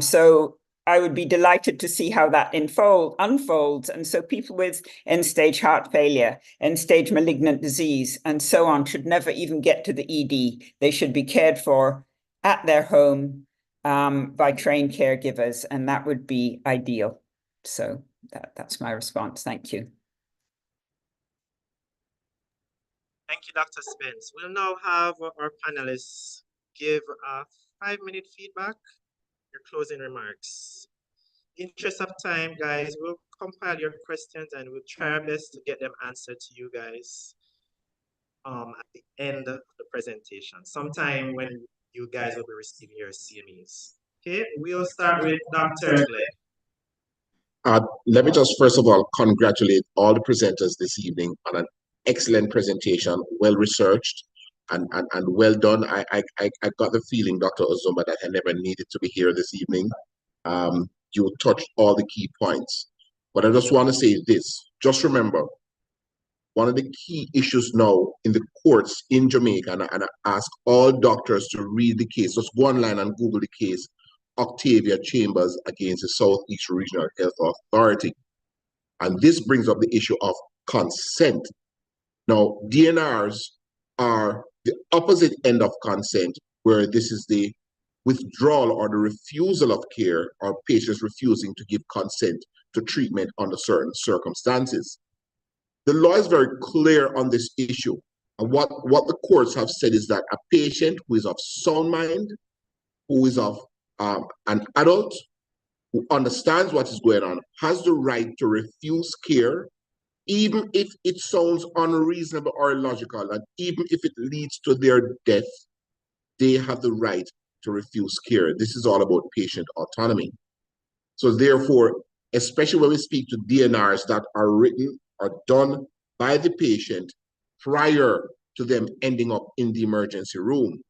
So I would be delighted to see how that unfolds. And so people with end-stage heart failure, end-stage malignant disease, and so on should never even get to the ED. They should be cared for at their home by trained caregivers, and that would be ideal. So that's my response. Thank you. Thank you, Dr. Spence. We'll now have our panelists give a 5-minute feedback, your closing remarks. In the interest of time, guys, we'll compile your questions and we'll try our best to get them answered to you guys at the end of the presentation. Sometime when you guys will be receiving your CMEs. Okay, we'll start with Dr. Glegg. Let me just first of all congratulate all the presenters this evening on an excellent presentation, well researched and well done. I got the feeling, Dr. Ozumba, that I never needed to be here this evening. You touched all the key points. But I just want to say this, just remember, one of the key issues now in the courts in Jamaica, and I ask all doctors to read the case, just go online and Google the case, Octavia Chambers against the Southeast Regional Health Authority. And this brings up the issue of consent. Now, DNRs are the opposite end of consent, where this is the withdrawal or the refusal of care, or patients refusing to give consent to treatment under certain circumstances. The law is very clear on this issue. And what the courts have said is that a patient who is of sound mind, who is of an adult, who understands what is going on, has the right to refuse care, even if it sounds unreasonable or illogical, and even if it leads to their death, they have the right to refuse care. This is all about patient autonomy. So therefore, especially when we speak to DNRs that are written or done by the patient prior to them ending up in the emergency room,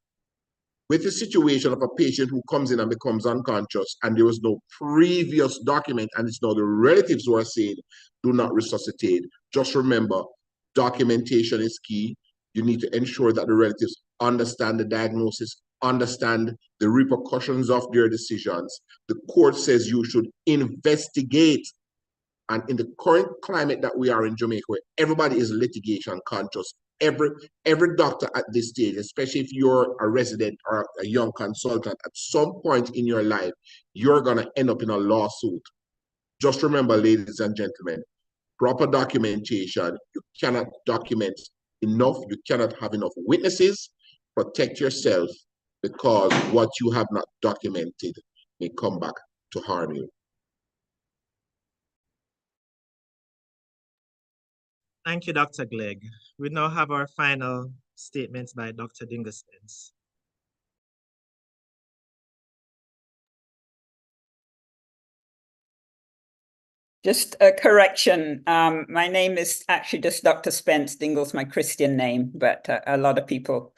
with the situation of a patient who comes in and becomes unconscious and there was no previous document, and it's now the relatives who are saying, do not resuscitate. Just remember, documentation is key. You need to ensure that the relatives understand the diagnosis, understand the repercussions of their decisions. The court says you should investigate. And in the current climate that we are in Jamaica, where everybody is litigation conscious, every doctor at this stage, especially if you're a resident or a young consultant, at some point in your life, you're going to end up in a lawsuit. Just remember, ladies and gentlemen, proper documentation. You cannot document enough. You cannot have enough witnesses. Protect yourself, because what you have not documented may come back to harm you. Thank you, Dr. Glegg. We now have our final statements by Dr. Dingle-Spence. Just a correction. My name is actually just Dr. Spence. Dingle's my Christian name, but a lot of people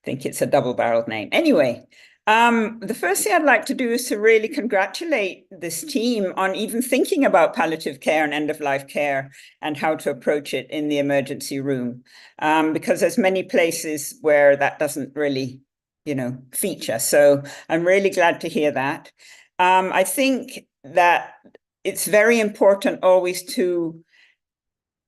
think it's a double-barreled name. Anyway, the first thing I'd like to do is to really congratulate this team on even thinking about palliative care and end-of-life care and how to approach it in the emergency room, because there's many places where that doesn't really, feature. So I'm really glad to hear that. I think that it's very important always to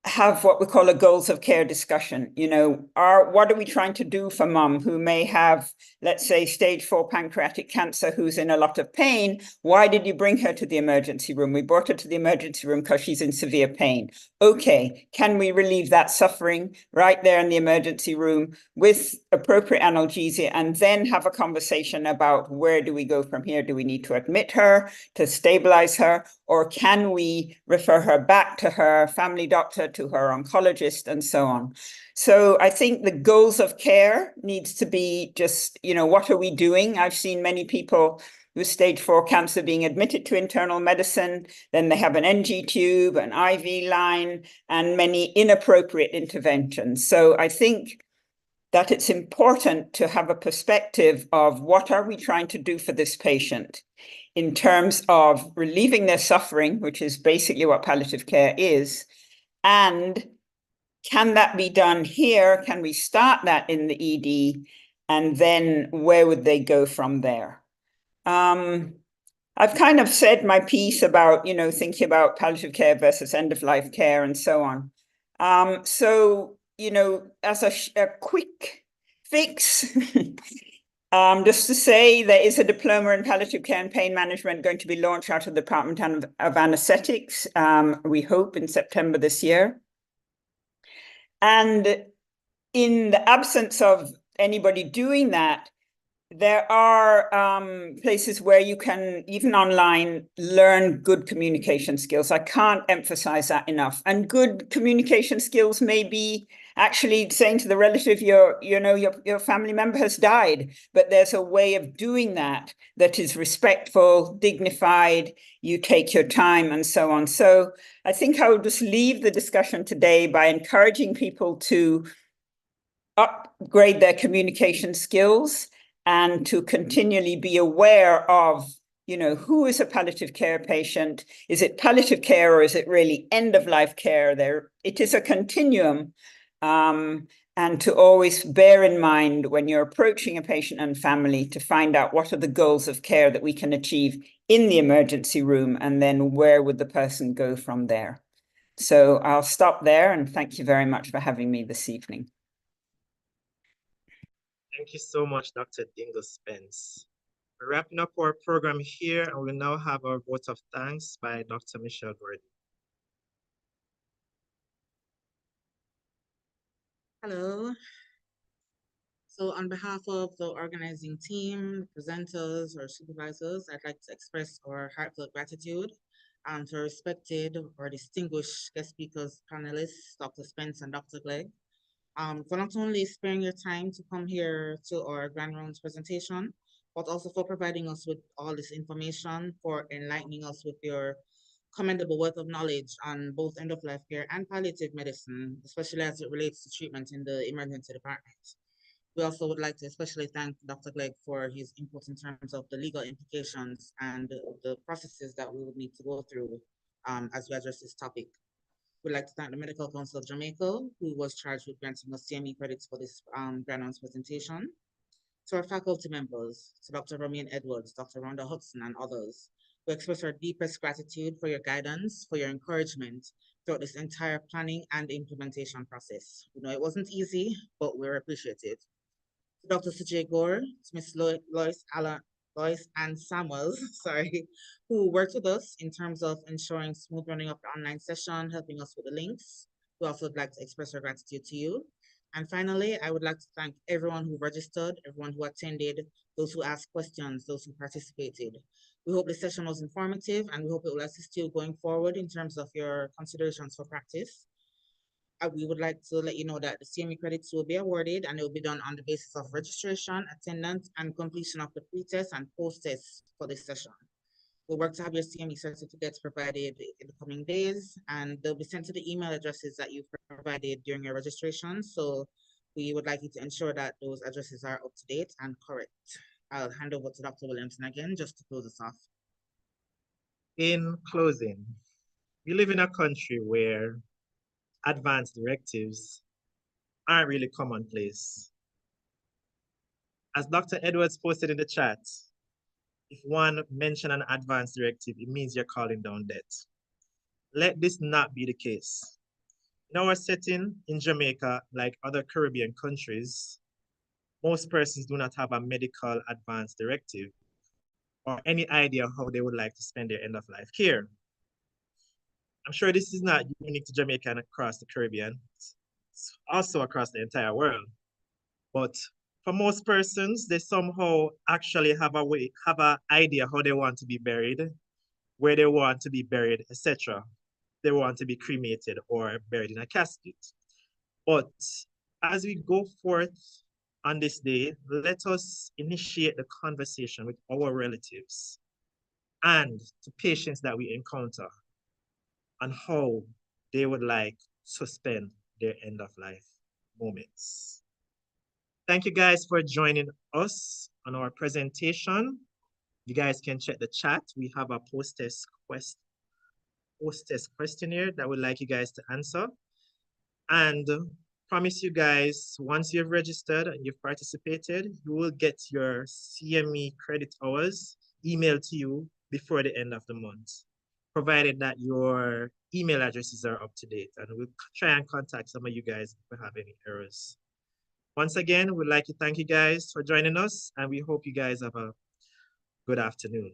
have what we call a goals of care discussion. What are we trying to do for mom who may have, let's say, stage 4 pancreatic cancer, who's in a lot of pain? Why did you bring her to the emergency room? We brought her to the emergency room because she's in severe pain. Okay, can we relieve that suffering right there in the emergency room with appropriate analgesia, and then have a conversation about where do we go from here? Do we need to admit her to stabilize her, or can we refer her back to her family doctor, to her oncologist, and so on? So I think the goals of care needs to be just, what are we doing? I've seen many people with stage 4 cancer being admitted to internal medicine, then they have an NG tube, an IV line, and many inappropriate interventions. So I think that it's important to have a perspective of what are we trying to do for this patient in terms of relieving their suffering, which is basically what palliative care is, and can that be done here? Can we start that in the ED? And then where would they go from there? I've kind of said my piece about, thinking about palliative care versus end-of-life care and so on. So, as a quick fix, just to say there is a diploma in palliative care and pain management going to be launched out of the Department of Anesthetics, we hope in September this year. And in the absence of anybody doing that, there are places where you can, even online, learn good communication skills. I can't emphasize that enough. And good communication skills may be actually saying to the relative, your family member has died, but there's a way of doing that that is respectful, dignified, you take your time and so on. So I think I will just leave the discussion today by encouraging people to upgrade their communication skills and to continually be aware of, who is a palliative care patient? Is it palliative care or is it really end-of-life care? It is a continuum. And to always bear in mind when you're approaching a patient and family to find out what are the goals of care that we can achieve in the emergency room, and then where would the person go from there. So I'll stop there, and thank you very much for having me this evening. Thank you so much, Dr. Dingle Spence. We're wrapping up our program here, and we'll now have our vote of thanks by Dr. Michelle Gordon. Hello. So on behalf of the organizing team, presenters, or supervisors, I'd like to express our heartfelt gratitude to our respected or distinguished guest speakers, panelists, Dr. Spence and Dr. Glegg, for not only sparing your time to come here to our grand rounds presentation, but also for providing us with all this information, for enlightening us with your commendable wealth of knowledge on both end-of-life care and palliative medicine, especially as it relates to treatment in the emergency department. We also would like to especially thank Dr. Glegg for his input in terms of the legal implications and the processes that we would need to go through as we address this topic. We'd like to thank the Medical Council of Jamaica, who was charged with granting us CME credits for this grand rounds presentation. To our faculty members, to Dr. Romaine Edwards, Dr. Rhonda Hudson, and others, we express our deepest gratitude for your guidance, for your encouragement throughout this entire planning and implementation process. We know it wasn't easy, but we're appreciative. To Dr. Sujay Gore, to Ms. Lois Ann Samuels, who worked with us in terms of ensuring smooth running of the online session, helping us with the links. We also would like to express our gratitude to you. And finally, I would like to thank everyone who registered, everyone who attended, those who asked questions, those who participated. We hope the session was informative, and we hope it will assist you going forward in terms of your considerations for practice. We would like to let you know that the CME credits will be awarded, and it will be done on the basis of registration, attendance, and completion of the pre-test and post-test for this session. We'll work to have your CME certificates provided in the coming days, and they'll be sent to the email addresses that you've provided during your registration. So we would like you to ensure that those addresses are up to date and correct. I'll hand over to Dr. Williamson again, just to close us off. In closing, we live in a country where advanced directives aren't really commonplace. As Dr. Edwards posted in the chat, if one mention an advanced directive, it means you're calling down debt. Let this not be the case. In our setting in Jamaica, like other Caribbean countries, most persons do not have a medical advanced directive or any idea how they would like to spend their end-of-life care. I'm sure this is not unique to Jamaica and across the Caribbean. It's also across the entire world. But for most persons, they somehow actually have an idea how they want to be buried, where they want to be buried, etc. They want to be cremated or buried in a casket. But as we go forth on this day, let us initiate the conversation with our relatives and to patients that we encounter on how they would like to spend their end-of-life moments. Thank you guys for joining us on our presentation. You guys can check the chat. We have a post-test questionnaire that we'd like you guys to answer. And promise you guys, once you've registered and you've participated, you will get your CME credit hours emailed to you before the end of the month, provided that your email addresses are up to date. And we'll try and contact some of you guys if we have any errors. Once again, we'd like to thank you guys for joining us, and we hope you guys have a good afternoon.